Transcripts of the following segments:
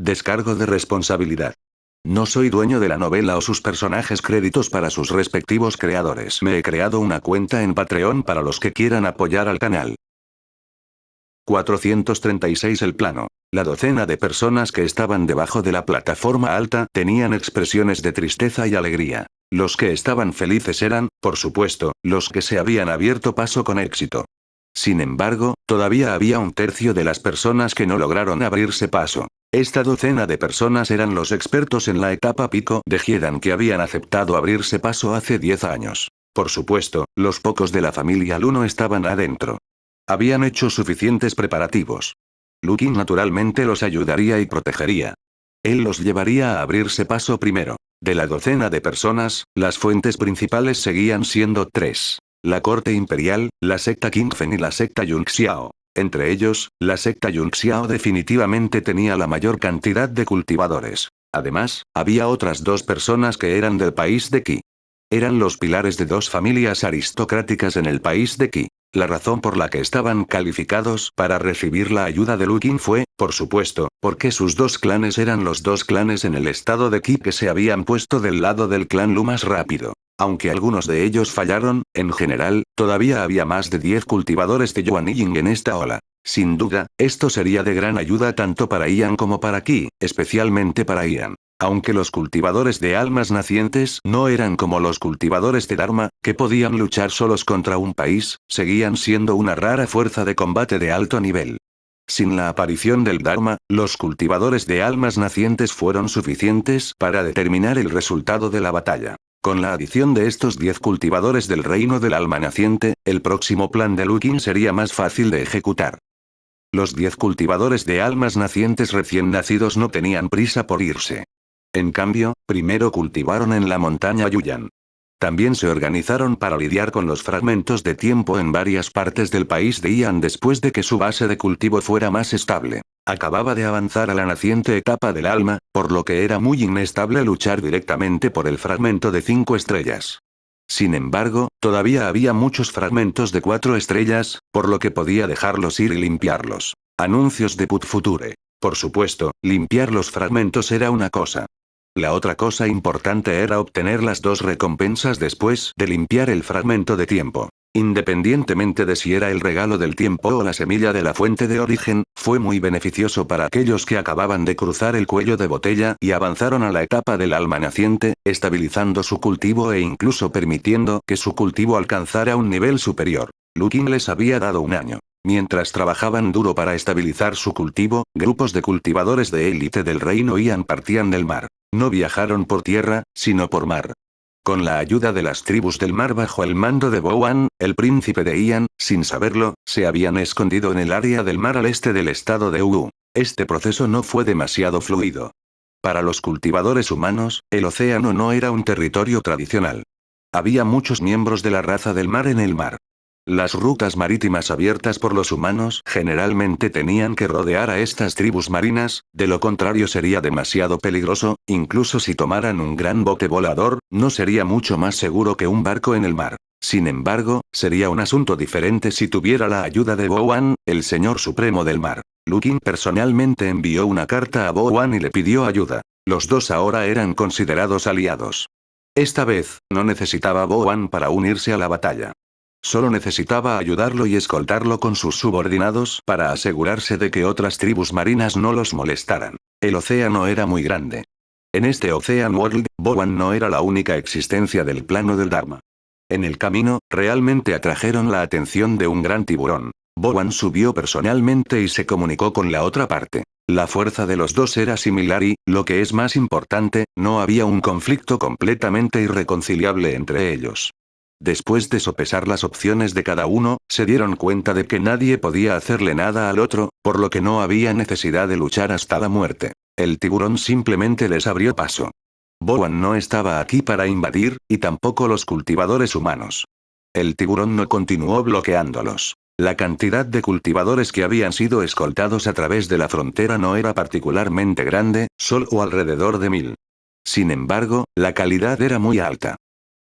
Descargo de responsabilidad. No soy dueño de la novela o sus personajes, créditos para sus respectivos creadores. Me he creado una cuenta en Patreon para los que quieran apoyar al canal. 436 El plano. La docena de personas que estaban debajo de la plataforma alta tenían expresiones de tristeza y alegría. Los que estaban felices eran, por supuesto, los que se habían abierto paso con éxito. Sin embargo, todavía había un tercio de las personas que no lograron abrirse paso. Esta docena de personas eran los expertos en la etapa pico de Hiedan que habían aceptado abrirse paso hace 10 años. Por supuesto, los pocos de la familia Luno estaban adentro. Habían hecho suficientes preparativos. Lukin naturalmente los ayudaría y protegería. Él los llevaría a abrirse paso primero. De la docena de personas, las fuentes principales seguían siendo 3. La corte imperial, la secta Qingfen y la secta Yunxiao. Entre ellos, la secta Yunxiao definitivamente tenía la mayor cantidad de cultivadores. Además, había otras 2 personas que eran del país de Qi. Eran los pilares de 2 familias aristocráticas en el país de Qi. La razón por la que estaban calificados para recibir la ayuda de Lukin fue, por supuesto, porque sus 2 clanes eran los 2 clanes en el estado de Qi que se habían puesto del lado del clan Lu más rápido. Aunque algunos de ellos fallaron, en general, todavía había más de 10 cultivadores de Yuan Ying en esta ola. Sin duda, esto sería de gran ayuda tanto para Ian como para Qi, especialmente para Ian. Aunque los cultivadores de almas nacientes no eran como los cultivadores de Dharma, que podían luchar solos contra un país, seguían siendo una rara fuerza de combate de alto nivel. Sin la aparición del Dharma, los cultivadores de almas nacientes fueron suficientes para determinar el resultado de la batalla. Con la adición de estos 10 cultivadores del reino del alma naciente, el próximo plan de Lukin sería más fácil de ejecutar. Los 10 cultivadores de almas nacientes recién nacidos no tenían prisa por irse. En cambio, primero cultivaron en la montaña Yuyan. También se organizaron para lidiar con los fragmentos de tiempo en varias partes del país de Ian después de que su base de cultivo fuera más estable. Acababa de avanzar a la naciente etapa del alma, por lo que era muy inestable luchar directamente por el fragmento de 5 estrellas. Sin embargo, todavía había muchos fragmentos de 4 estrellas, por lo que podía dejarlos ir y limpiarlos. Anuncios de Put Future. Por supuesto, limpiar los fragmentos era una cosa. La otra cosa importante era obtener las 2 recompensas después de limpiar el fragmento de tiempo. Independientemente de si era el regalo del tiempo o la semilla de la fuente de origen, fue muy beneficioso para aquellos que acababan de cruzar el cuello de botella y avanzaron a la etapa del alma naciente, estabilizando su cultivo e incluso permitiendo que su cultivo alcanzara un nivel superior. Lukin les había dado un año. Mientras trabajaban duro para estabilizar su cultivo, grupos de cultivadores de élite del reino Ian partían del mar. No viajaron por tierra, sino por mar. Con la ayuda de las tribus del mar bajo el mando de Bowan, el príncipe de Ian, sin saberlo, se habían escondido en el área del mar al este del estado de Ugu. Este proceso no fue demasiado fluido. Para los cultivadores humanos, el océano no era un territorio tradicional. Había muchos miembros de la raza del mar en el mar. Las rutas marítimas abiertas por los humanos generalmente tenían que rodear a estas tribus marinas, de lo contrario sería demasiado peligroso, incluso si tomaran un gran bote volador, no sería mucho más seguro que un barco en el mar. Sin embargo, sería un asunto diferente si tuviera la ayuda de Bowan, el señor supremo del mar. Lukin personalmente envió una carta a Bowan y le pidió ayuda. Los 2 ahora eran considerados aliados. Esta vez, no necesitaba a Bowan para unirse a la batalla. Solo necesitaba ayudarlo y escoltarlo con sus subordinados para asegurarse de que otras tribus marinas no los molestaran. El océano era muy grande. En este Ocean World, Bowan no era la única existencia del plano del Dharma. En el camino, realmente atrajeron la atención de un gran tiburón. Bowan subió personalmente y se comunicó con la otra parte. La fuerza de los 2 era similar y, lo que es más importante, no había un conflicto completamente irreconciliable entre ellos. Después de sopesar las opciones de cada uno, se dieron cuenta de que nadie podía hacerle nada al otro, por lo que no había necesidad de luchar hasta la muerte. El tiburón simplemente les abrió paso. Bowan no estaba aquí para invadir, y tampoco los cultivadores humanos. El tiburón no continuó bloqueándolos. La cantidad de cultivadores que habían sido escoltados a través de la frontera no era particularmente grande, solo alrededor de 1000. Sin embargo, la calidad era muy alta.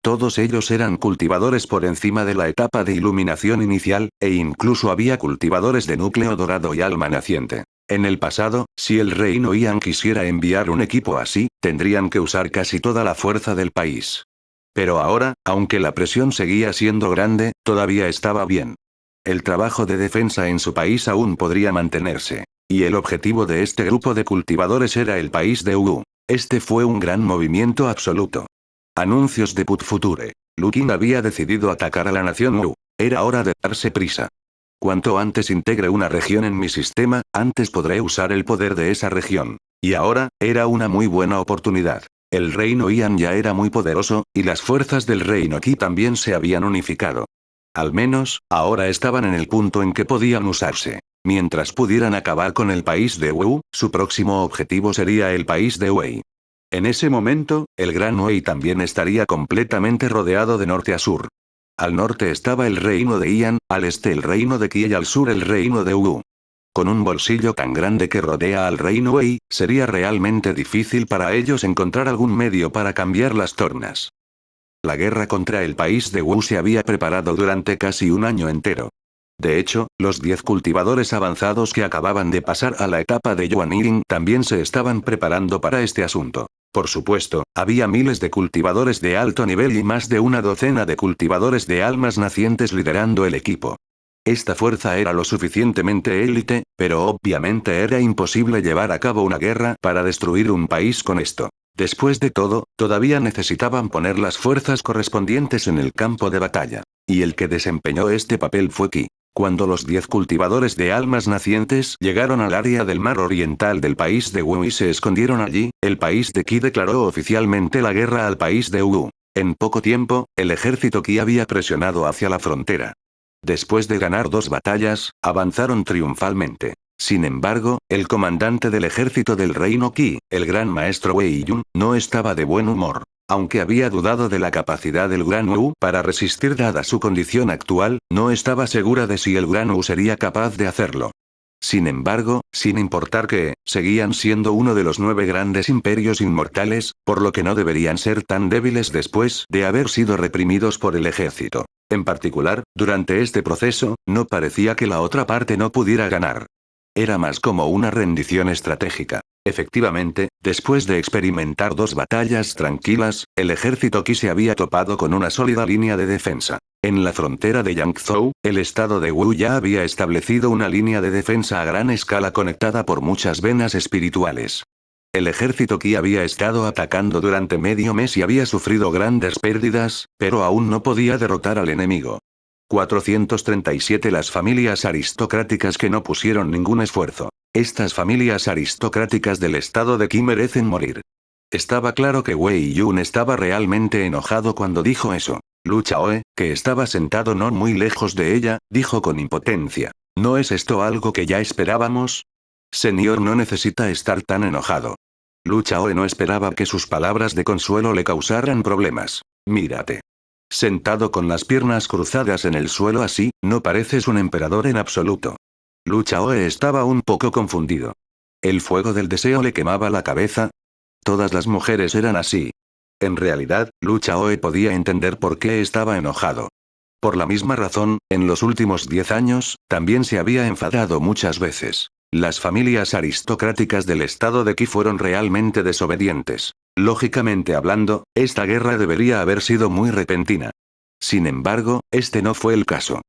Todos ellos eran cultivadores por encima de la etapa de iluminación inicial, e incluso había cultivadores de núcleo dorado y alma naciente. En el pasado, si el reino Ian quisiera enviar un equipo así, tendrían que usar casi toda la fuerza del país. Pero ahora, aunque la presión seguía siendo grande, todavía estaba bien. El trabajo de defensa en su país aún podría mantenerse. Y el objetivo de este grupo de cultivadores era el país de Wu. Este fue un gran movimiento absoluto. Anuncios de Put Future. Lukin había decidido atacar a la nación Wu. Era hora de darse prisa. Cuanto antes integre una región en mi sistema, antes podré usar el poder de esa región. Y ahora, era una muy buena oportunidad. El reino Ian ya era muy poderoso, y las fuerzas del reino Qi también se habían unificado. Al menos, ahora estaban en el punto en que podían usarse. Mientras pudieran acabar con el país de Wu, su próximo objetivo sería el país de Wei. En ese momento, el Gran Wei también estaría completamente rodeado de norte a sur. Al norte estaba el reino de Ian, al este el reino de Qi y al sur el reino de Wu. Con un bolsillo tan grande que rodea al reino Wei, sería realmente difícil para ellos encontrar algún medio para cambiar las tornas. La guerra contra el país de Wu se había preparado durante casi un año entero. De hecho, los 10 cultivadores avanzados que acababan de pasar a la etapa de Yuan Ying también se estaban preparando para este asunto. Por supuesto, había miles de cultivadores de alto nivel y más de una docena de cultivadores de almas nacientes liderando el equipo. Esta fuerza era lo suficientemente élite, pero obviamente era imposible llevar a cabo una guerra para destruir un país con esto. Después de todo, todavía necesitaban poner las fuerzas correspondientes en el campo de batalla. Y el que desempeñó este papel fue Qi. Cuando los 10 cultivadores de almas nacientes llegaron al área del mar oriental del país de Wu y se escondieron allí, el país de Qi declaró oficialmente la guerra al país de Wu. En poco tiempo, el ejército Qi había presionado hacia la frontera. Después de ganar 2 batallas, avanzaron triunfalmente. Sin embargo, el comandante del ejército del reino Qi, el gran maestro Wei Yun, no estaba de buen humor. Aunque había dudado de la capacidad del Gran Wu para resistir dada su condición actual, no estaba segura de si el Gran Wu sería capaz de hacerlo. Sin embargo, sin importar que, seguían siendo uno de los 9 grandes imperios inmortales, por lo que no deberían ser tan débiles después de haber sido reprimidos por el ejército. En particular, durante este proceso, no parecía que la otra parte no pudiera ganar. Era más como una rendición estratégica. Efectivamente, después de experimentar 2 batallas tranquilas, el ejército Qi se había topado con una sólida línea de defensa. En la frontera de Yangzhou, el estado de Wu ya había establecido una línea de defensa a gran escala conectada por muchas venas espirituales. El ejército Qi había estado atacando durante medio mes y había sufrido grandes pérdidas, pero aún no podía derrotar al enemigo. 437 Las familias aristocráticas que no pusieron ningún esfuerzo. Estas familias aristocráticas del estado de Qi merecen morir. Estaba claro que Wei Yun estaba realmente enojado cuando dijo eso. Lu Chaoe, que estaba sentado no muy lejos de ella, dijo con impotencia. ¿No es esto algo que ya esperábamos? Señor no necesita estar tan enojado. Lu Chaoe no esperaba que sus palabras de consuelo le causaran problemas. Mírate. Sentado con las piernas cruzadas en el suelo así, no pareces un emperador en absoluto. Lu Chaoe estaba un poco confundido. ¿El fuego del deseo le quemaba la cabeza? Todas las mujeres eran así. En realidad, Lu Chaoe podía entender por qué estaba enojado. Por la misma razón, en los últimos 10 años, también se había enfadado muchas veces. Las familias aristocráticas del estado de Qi fueron realmente desobedientes. Lógicamente hablando, esta guerra debería haber sido muy repentina. Sin embargo, este no fue el caso.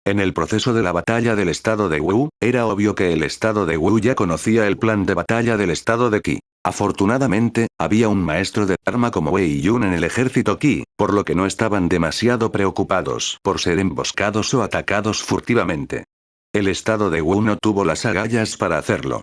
En el proceso de la batalla del estado de Wu, era obvio que el estado de Wu ya conocía el plan de batalla del estado de Qi. Afortunadamente, había un maestro de Dharma como Wei Yun en el ejército Qi, por lo que no estaban demasiado preocupados por ser emboscados o atacados furtivamente. El estado de Wu no tuvo las agallas para hacerlo.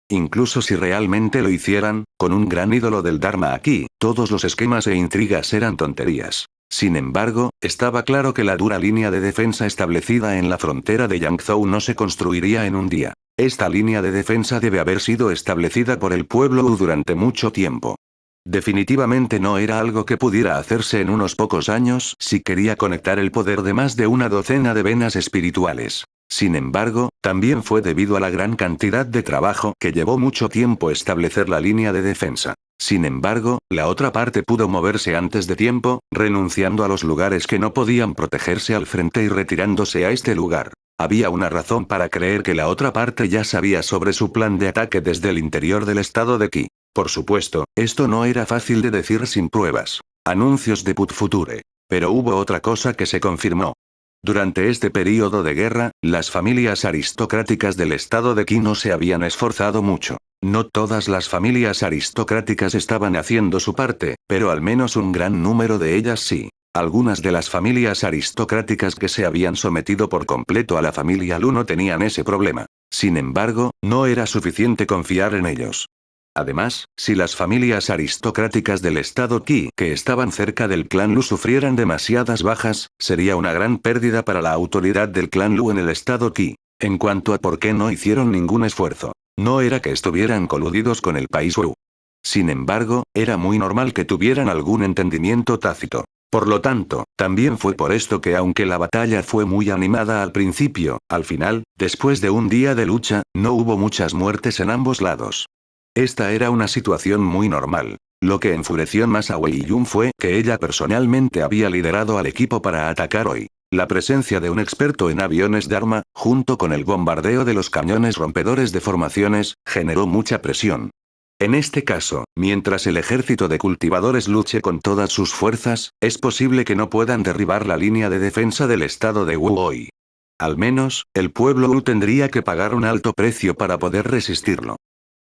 Incluso si realmente lo hicieran, con un gran ídolo del Dharma aquí, todos los esquemas e intrigas eran tonterías. Sin embargo, estaba claro que la dura línea de defensa establecida en la frontera de Yangzhou no se construiría en un día. Esta línea de defensa debe haber sido establecida por el pueblo Wu durante mucho tiempo. Definitivamente no era algo que pudiera hacerse en unos pocos años si quería conectar el poder de más de una docena de venas espirituales. Sin embargo, también fue debido a la gran cantidad de trabajo que llevó mucho tiempo establecer la línea de defensa. Sin embargo, la otra parte pudo moverse antes de tiempo, renunciando a los lugares que no podían protegerse al frente y retirándose a este lugar. Había una razón para creer que la otra parte ya sabía sobre su plan de ataque desde el interior del estado de Qi. Por supuesto, esto no era fácil de decir sin pruebas. Anuncios de Put Future. Pero hubo otra cosa que se confirmó. Durante este período de guerra, las familias aristocráticas del estado de Qi no se habían esforzado mucho. No todas las familias aristocráticas estaban haciendo su parte, pero al menos un gran número de ellas sí. Algunas de las familias aristocráticas que se habían sometido por completo a la familia Lu no tenían ese problema. Sin embargo, no era suficiente confiar en ellos. Además, si las familias aristocráticas del estado Qi que estaban cerca del clan Lu sufrieran demasiadas bajas, sería una gran pérdida para la autoridad del clan Lu en el estado Qi. En cuanto a por qué no hicieron ningún esfuerzo, no era que estuvieran coludidos con el país Wu. Sin embargo, era muy normal que tuvieran algún entendimiento tácito. Por lo tanto, también fue por esto que aunque la batalla fue muy animada al principio, al final, después de un día de lucha, no hubo muchas muertes en ambos lados. Esta era una situación muy normal. Lo que enfureció más a Wei Yun fue que ella personalmente había liderado al equipo para atacar hoy. La presencia de un experto en aviones de arma, junto con el bombardeo de los cañones rompedores de formaciones, generó mucha presión. En este caso, mientras el ejército de cultivadores luche con todas sus fuerzas, es posible que no puedan derribar la línea de defensa del estado de Wu hoy. Al menos, el pueblo Wu tendría que pagar un alto precio para poder resistirlo.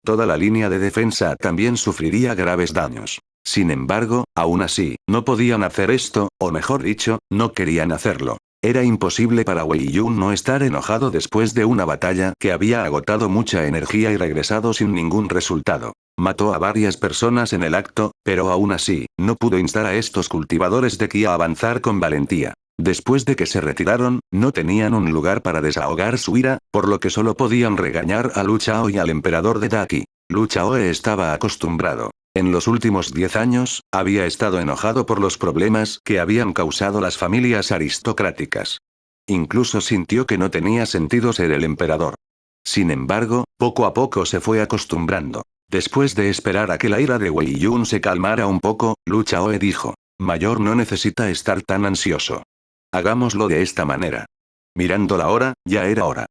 Toda la línea de defensa también sufriría graves daños. Sin embargo, aún así, no podían hacer esto, o mejor dicho, no querían hacerlo. Era imposible para Wei Yun no estar enojado después de una batalla que había agotado mucha energía y regresado sin ningún resultado. Mató a varias personas en el acto, pero aún así, no pudo instar a estos cultivadores de Qi a avanzar con valentía. Después de que se retiraron, no tenían un lugar para desahogar su ira, por lo que solo podían regañar a Lu Chao y al emperador de Daqui. Lu Chaoe estaba acostumbrado. En los últimos 10 años, había estado enojado por los problemas que habían causado las familias aristocráticas. Incluso sintió que no tenía sentido ser el emperador. Sin embargo, poco a poco se fue acostumbrando. Después de esperar a que la ira de Wei Yun se calmara un poco, Lu Chaoe dijo: Mayor no necesita estar tan ansioso. Hagámoslo de esta manera. Mirando la hora, ya era hora.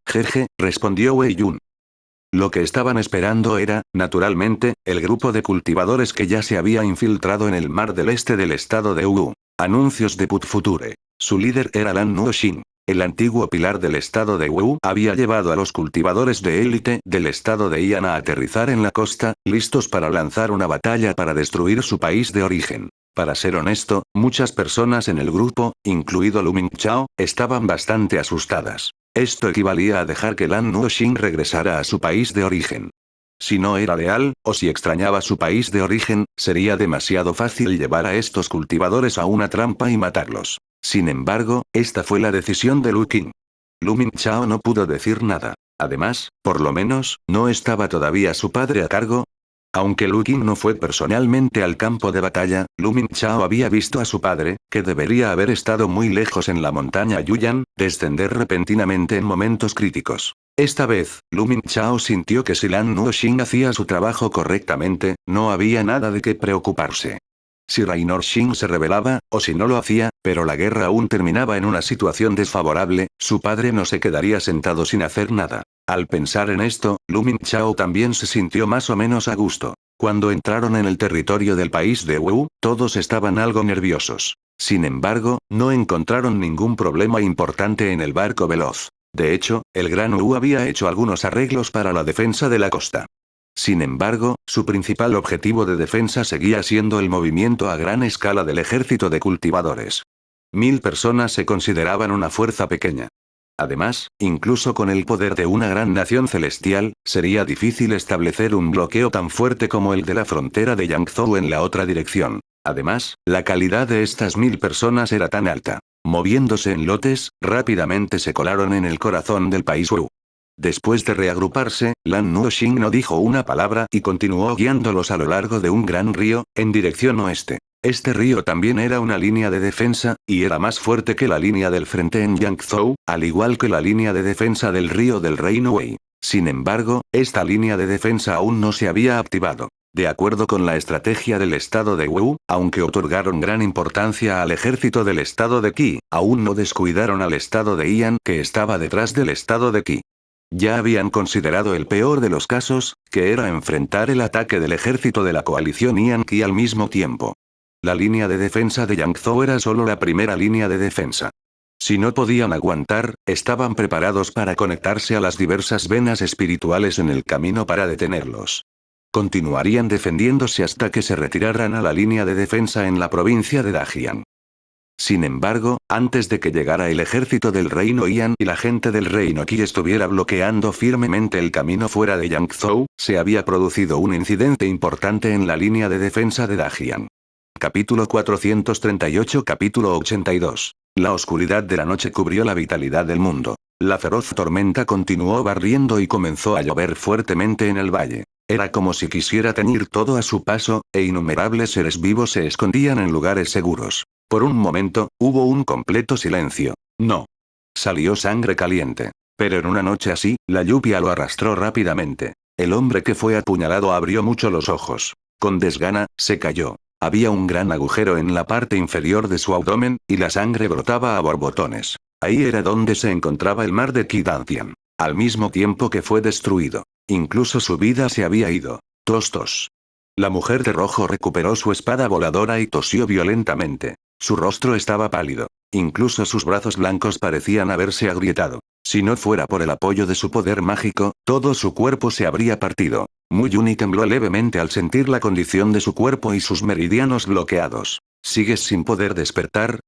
Jeje, respondió Wei Yun. Lo que estaban esperando era, naturalmente, el grupo de cultivadores que ya se había infiltrado en el mar del este del estado de Wu. Anuncios de Put Future. Su líder era Lan Nuoxin. El antiguo pilar del estado de Wu había llevado a los cultivadores de élite del estado de Ian a aterrizar en la costa, listos para lanzar una batalla para destruir su país de origen. Para ser honesto, muchas personas en el grupo, incluido Lu Mingchao, estaban bastante asustadas. Esto equivalía a dejar que Lan Nuoxin regresara a su país de origen. Si no era leal, o si extrañaba su país de origen, sería demasiado fácil llevar a estos cultivadores a una trampa y matarlos. Sin embargo, esta fue la decisión de Lu Qing. Lu Mingchao no pudo decir nada. Además, por lo menos, no estaba todavía su padre a cargo. Aunque Lu Qing no fue personalmente al campo de batalla, Lu Mingchao había visto a su padre, que debería haber estado muy lejos en la montaña Yuyan, descender repentinamente en momentos críticos. Esta vez, Lu Mingchao sintió que si Lan Nuoxin hacía su trabajo correctamente, no había nada de qué preocuparse. Si Raynor Shin se rebelaba, o si no lo hacía, pero la guerra aún terminaba en una situación desfavorable, su padre no se quedaría sentado sin hacer nada. Al pensar en esto, Lu Mingchao también se sintió más o menos a gusto. Cuando entraron en el territorio del país de Wu, todos estaban algo nerviosos. Sin embargo, no encontraron ningún problema importante en el barco veloz. De hecho, el Gran Wu había hecho algunos arreglos para la defensa de la costa. Sin embargo, su principal objetivo de defensa seguía siendo el movimiento a gran escala del ejército de cultivadores. 1000 personas se consideraban una fuerza pequeña. Además, incluso con el poder de una gran nación celestial, sería difícil establecer un bloqueo tan fuerte como el de la frontera de Yangzhou en la otra dirección. Además, la calidad de estas 1000 personas era tan alta. Moviéndose en lotes, rápidamente se colaron en el corazón del país Wu. Después de reagruparse, Lan Nuoxin no dijo una palabra y continuó guiándolos a lo largo de un gran río, en dirección oeste. Este río también era una línea de defensa, y era más fuerte que la línea del frente en Yangzhou, al igual que la línea de defensa del río del Reino Wei. Sin embargo, esta línea de defensa aún no se había activado. De acuerdo con la estrategia del estado de Wu, aunque otorgaron gran importancia al ejército del estado de Qi, aún no descuidaron al estado de Ian que estaba detrás del estado de Qi. Ya habían considerado el peor de los casos, que era enfrentar el ataque del ejército de la coalición Ian Qi al mismo tiempo. La línea de defensa de Yangzhou era solo la primera línea de defensa. Si no podían aguantar, estaban preparados para conectarse a las diversas venas espirituales en el camino para detenerlos. Continuarían defendiéndose hasta que se retiraran a la línea de defensa en la provincia de Dajian. Sin embargo, antes de que llegara el ejército del reino Ian y la gente del reino Qi estuviera bloqueando firmemente el camino fuera de Yangzhou, se había producido un incidente importante en la línea de defensa de Dajian. Capítulo 438 Capítulo 82. La oscuridad de la noche cubrió la vitalidad del mundo. La feroz tormenta continuó barriendo y comenzó a llover fuertemente en el valle. Era como si quisiera teñir todo a su paso, e innumerables seres vivos se escondían en lugares seguros. Por un momento, hubo un completo silencio. No. Salió sangre caliente. Pero en una noche así, la lluvia lo arrastró rápidamente. El hombre que fue apuñalado abrió mucho los ojos. Con desgana, se cayó. Había un gran agujero en la parte inferior de su abdomen, y la sangre brotaba a borbotones. Ahí era donde se encontraba el mar de Qidantian. Al mismo tiempo que fue destruido. Incluso su vida se había ido. Tos. La mujer de rojo recuperó su espada voladora y tosió violentamente. Su rostro estaba pálido. Incluso sus brazos blancos parecían haberse agrietado. Si no fuera por el apoyo de su poder mágico, todo su cuerpo se habría partido. Mu Yuni tembló levemente al sentir la condición de su cuerpo y sus meridianos bloqueados. ¿Sigues sin poder despertar?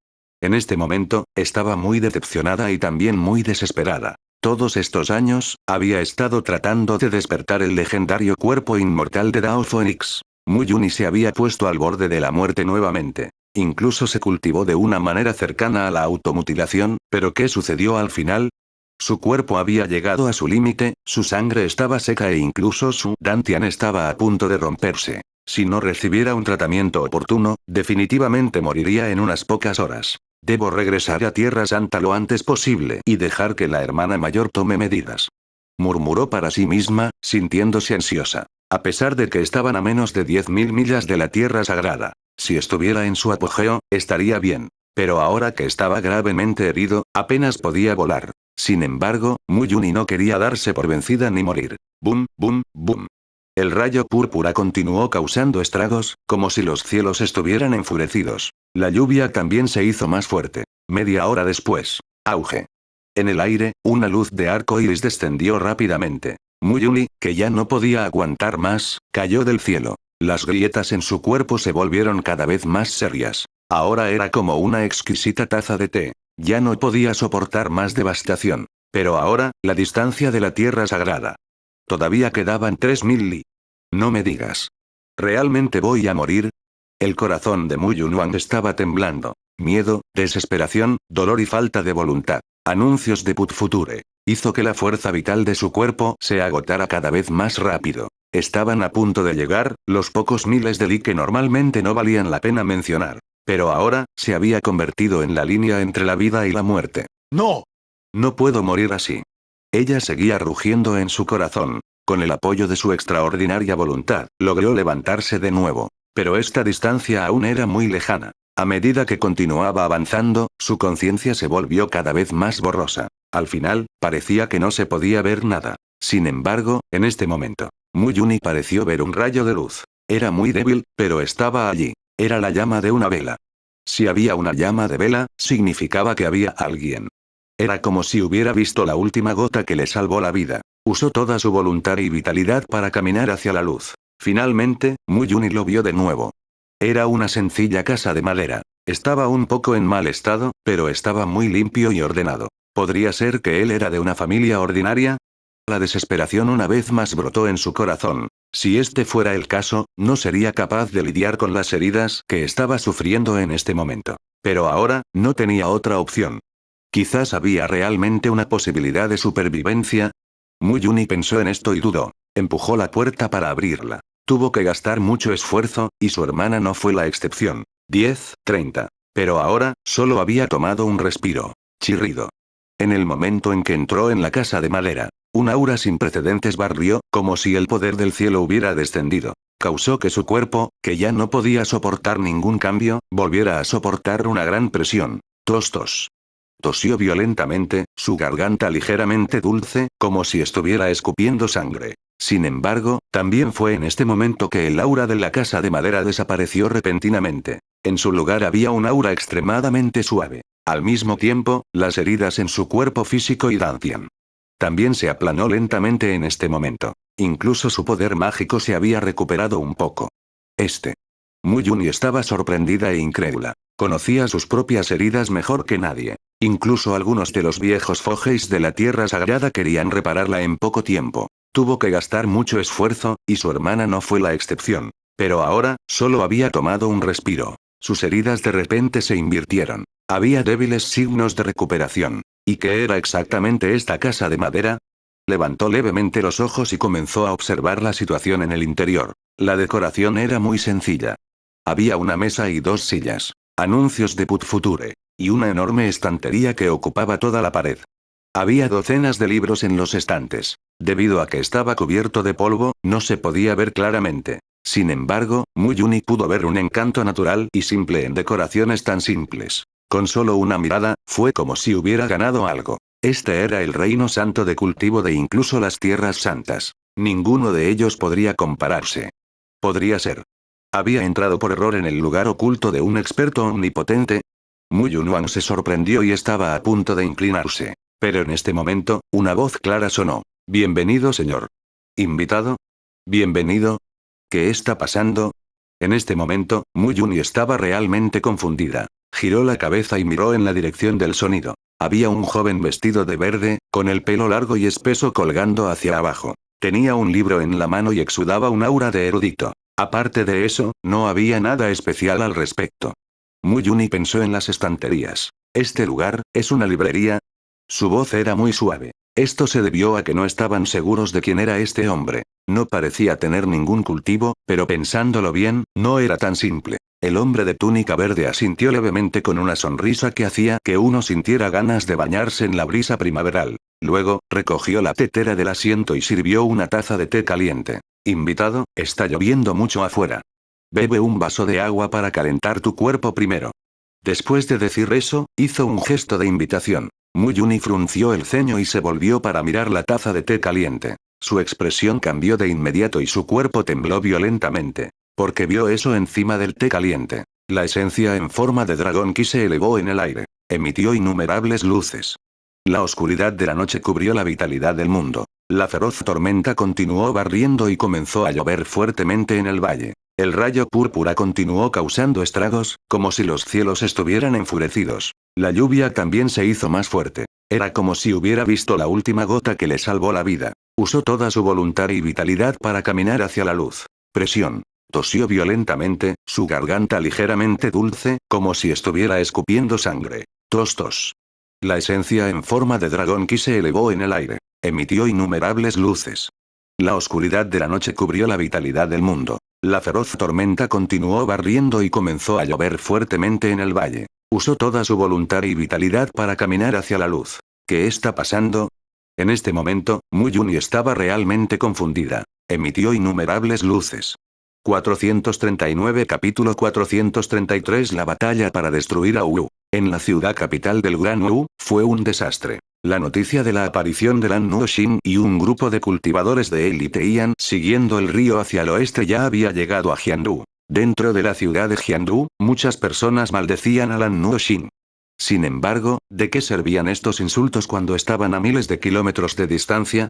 En este momento, estaba muy decepcionada y también muy desesperada. Todos estos años, había estado tratando de despertar el legendario cuerpo inmortal de Dao Phoenix. Mu Yuni se había puesto al borde de la muerte nuevamente. Incluso se cultivó de una manera cercana a la automutilación, pero ¿qué sucedió al final? Su cuerpo había llegado a su límite, su sangre estaba seca e incluso su dantian estaba a punto de romperse. Si no recibiera un tratamiento oportuno, definitivamente moriría en unas pocas horas. Debo regresar a Tierra Santa lo antes posible y dejar que la hermana mayor tome medidas. Murmuró para sí misma, sintiéndose ansiosa. A pesar de que estaban a menos de 10.000 millas de la Tierra Sagrada. Si estuviera en su apogeo, estaría bien. Pero ahora que estaba gravemente herido, apenas podía volar. Sin embargo, Mu Yuni no quería darse por vencida ni morir. Boom, boom, boom. El rayo púrpura continuó causando estragos, como si los cielos estuvieran enfurecidos. La lluvia también se hizo más fuerte. Media hora después. Auge. En el aire, una luz de arco iris descendió rápidamente. Mu Yuni, que ya no podía aguantar más, cayó del cielo. Las grietas en su cuerpo se volvieron cada vez más serias. Ahora era como una exquisita taza de té. Ya no podía soportar más devastación. Pero ahora, la distancia de la Tierra Sagrada. Todavía quedaban 3.000 li. No me digas. ¿Realmente voy a morir? El corazón de Mu Yunhuang estaba temblando. Miedo, desesperación, dolor y falta de voluntad. Anuncios de Put Future. Hizo que la fuerza vital de su cuerpo se agotara cada vez más rápido. Estaban a punto de llegar, los pocos miles de li que normalmente no valían la pena mencionar. Pero ahora, se había convertido en la línea entre la vida y la muerte. ¡No! No puedo morir así. Ella seguía rugiendo en su corazón. Con el apoyo de su extraordinaria voluntad, logró levantarse de nuevo. Pero esta distancia aún era muy lejana. A medida que continuaba avanzando, su conciencia se volvió cada vez más borrosa. Al final, parecía que no se podía ver nada. Sin embargo, en este momento, Mu Yuni pareció ver un rayo de luz. Era muy débil, pero estaba allí. Era la llama de una vela. Si había una llama de vela, significaba que había alguien. Era como si hubiera visto la última gota que le salvó la vida. Usó toda su voluntad y vitalidad para caminar hacia la luz. Finalmente, Mu Yuni lo vio de nuevo. Era una sencilla casa de madera. Estaba un poco en mal estado, pero estaba muy limpio y ordenado. ¿Podría ser que él era de una familia ordinaria? La desesperación una vez más brotó en su corazón. Si este fuera el caso, no sería capaz de lidiar con las heridas que estaba sufriendo en este momento. Pero ahora, no tenía otra opción. Quizás había realmente una posibilidad de supervivencia. Mu Yuni pensó en esto y dudó. Empujó la puerta para abrirla. Tuvo que gastar mucho esfuerzo, y su hermana no fue la excepción. 10:30. Pero ahora, solo había tomado un respiro. Chirrido. En el momento en que entró en la casa de madera, un aura sin precedentes barrió, como si el poder del cielo hubiera descendido. causó que su cuerpo, que ya no podía soportar ningún cambio, volviera a soportar una gran presión. Tos tos. Tosió violentamente, su garganta ligeramente dulce, como si estuviera escupiendo sangre. Sin embargo, también fue en este momento que el aura de la casa de madera desapareció repentinamente. En su lugar había un aura extremadamente suave. Al mismo tiempo, las heridas en su cuerpo físico irradian. También se aplanó lentamente en este momento. Incluso su poder mágico se había recuperado un poco. Mu Yuni estaba sorprendida e incrédula. Conocía sus propias heridas mejor que nadie. Incluso algunos de los viejos fojeis de la tierra sagrada querían repararla en poco tiempo. Tuvo que gastar mucho esfuerzo, y su hermana no fue la excepción. Pero ahora, solo había tomado un respiro. Sus heridas de repente se invirtieron. Había débiles signos de recuperación. ¿Y qué era exactamente esta casa de madera? Levantó levemente los ojos y comenzó a observar la situación en el interior. La decoración era muy sencilla. Había una mesa y 2 sillas, anuncios de Put Future, y una enorme estantería que ocupaba toda la pared. Había docenas de libros en los estantes. Debido a que estaba cubierto de polvo, no se podía ver claramente. Sin embargo, Mu Yuni pudo ver un encanto natural y simple en decoraciones tan simples. Con solo una mirada, fue como si hubiera ganado algo. Este era el reino santo de cultivo de incluso las tierras santas. Ninguno de ellos podría compararse. Podría ser. Había entrado por error en el lugar oculto de un experto omnipotente. Mu Yunhuang se sorprendió y estaba a punto de inclinarse. Pero en este momento, una voz clara sonó. Bienvenido, señor. ¿Invitado? Bienvenido. ¿Qué está pasando? En este momento, Mu Yuni estaba realmente confundida. Giró la cabeza y miró en la dirección del sonido. Había un joven vestido de verde, con el pelo largo y espeso colgando hacia abajo. Tenía un libro en la mano y exudaba un aura de erudito. Aparte de eso, no había nada especial al respecto. Mu Yuni pensó en las estanterías. ¿Este lugar es una librería? Su voz era muy suave. Esto se debió a que no estaban seguros de quién era este hombre. No parecía tener ningún cultivo, pero pensándolo bien, no era tan simple. El hombre de túnica verde asintió levemente con una sonrisa que hacía que uno sintiera ganas de bañarse en la brisa primaveral. Luego, recogió la tetera del asiento y sirvió una taza de té caliente. Invitado, está lloviendo mucho afuera. Bebe un vaso de agua para calentar tu cuerpo primero. Después de decir eso, hizo un gesto de invitación. Mu Yuni frunció el ceño y se volvió para mirar la taza de té caliente. Su expresión cambió de inmediato y su cuerpo tembló violentamente. Porque vio eso encima del té caliente. La esencia en forma de dragón Ki se elevó en el aire. Emitió innumerables luces. La oscuridad de la noche cubrió la vitalidad del mundo. La feroz tormenta continuó barriendo y comenzó a llover fuertemente en el valle. El rayo púrpura continuó causando estragos, como si los cielos estuvieran enfurecidos. La lluvia también se hizo más fuerte. Era como si hubiera visto la última gota que le salvó la vida. Usó toda su voluntad y vitalidad para caminar hacia la luz. Presión. Tosió violentamente, su garganta ligeramente dulce, como si estuviera escupiendo sangre. Tos tos. La esencia en forma de dragón Ki se elevó en el aire. Emitió innumerables luces. La oscuridad de la noche cubrió la vitalidad del mundo. La feroz tormenta continuó barriendo y comenzó a llover fuertemente en el valle. Usó toda su voluntad y vitalidad para caminar hacia la luz. ¿Qué está pasando? En este momento, Mu Yuni estaba realmente confundida. Emitió innumerables luces. 439 Capítulo 433 La batalla para destruir a Wu. En la ciudad capital del Gran Wu, fue un desastre. La noticia de la aparición de Lan Nuoxin y un grupo de cultivadores de élite iban siguiendo el río hacia el oeste ya había llegado a Jiandu. Dentro de la ciudad de Jiandu, muchas personas maldecían a Lan Nuoxin. Sin embargo, ¿de qué servían estos insultos cuando estaban a miles de kilómetros de distancia?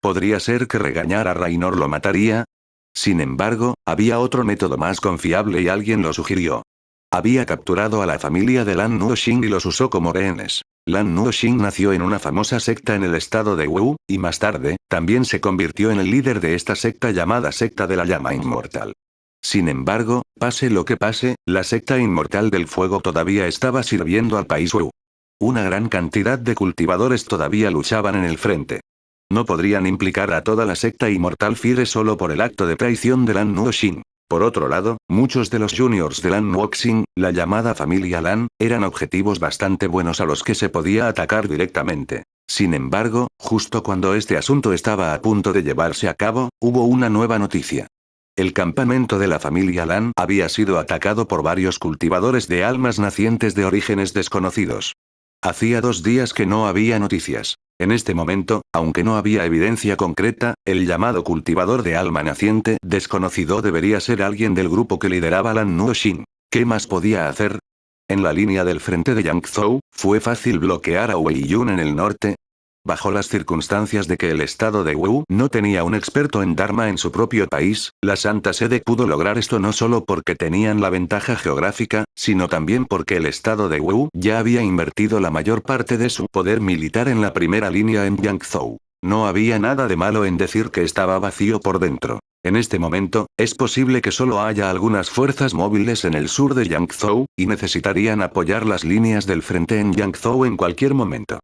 ¿Podría ser que regañar a Raynor lo mataría? Sin embargo, había otro método más confiable y alguien lo sugirió. Había capturado a la familia de Lan Nuoxin y los usó como rehenes. Lan Nuoxin nació en una famosa secta en el estado de Wu, y más tarde, también se convirtió en el líder de esta secta llamada Secta de la Llama Inmortal. Sin embargo, pase lo que pase, la secta inmortal del fuego todavía estaba sirviendo al país Wu. Una gran cantidad de cultivadores todavía luchaban en el frente. No podrían implicar a toda la secta inmortal Fire solo por el acto de traición de Lan Nuoxin. Por otro lado, muchos de los juniors de Lan Nuoxin, la llamada familia Lan, eran objetivos bastante buenos a los que se podía atacar directamente. Sin embargo, justo cuando este asunto estaba a punto de llevarse a cabo, hubo una nueva noticia. El campamento de la familia Lan había sido atacado por varios cultivadores de almas nacientes de orígenes desconocidos. Hacía 2 días que no había noticias. En este momento, aunque no había evidencia concreta, el llamado cultivador de alma naciente desconocido debería ser alguien del grupo que lideraba Lan Nuoxin. ¿Qué más podía hacer? En la línea del frente de Yangzhou, ¿fue fácil bloquear a Weiyun en el norte? Bajo las circunstancias de que el estado de Wu no tenía un experto en Dharma en su propio país, la Santa Sede pudo lograr esto no solo porque tenían la ventaja geográfica, sino también porque el estado de Wu ya había invertido la mayor parte de su poder militar en la primera línea en Yangzhou. No había nada de malo en decir que estaba vacío por dentro. En este momento, es posible que solo haya algunas fuerzas móviles en el sur de Yangzhou, y necesitarían apoyar las líneas del frente en Yangzhou en cualquier momento.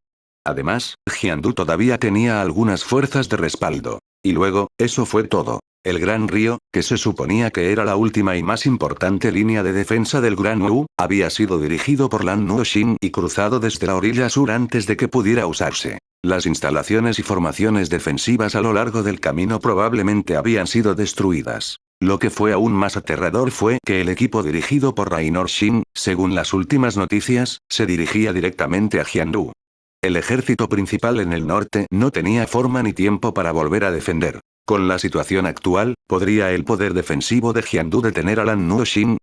Además, Jiandu todavía tenía algunas fuerzas de respaldo. Y luego, eso fue todo. El Gran Río, que se suponía que era la última y más importante línea de defensa del Gran Wu, había sido dirigido por Lan Nuoxin y cruzado desde la orilla sur antes de que pudiera usarse. Las instalaciones y formaciones defensivas a lo largo del camino probablemente habían sido destruidas. Lo que fue aún más aterrador fue que el equipo dirigido por Raynor Shin, según las últimas noticias, se dirigía directamente a Jiandu. El ejército principal en el norte no tenía forma ni tiempo para volver a defender. Con la situación actual, ¿podría el poder defensivo de Jiandu detener a Lan Nuoxin?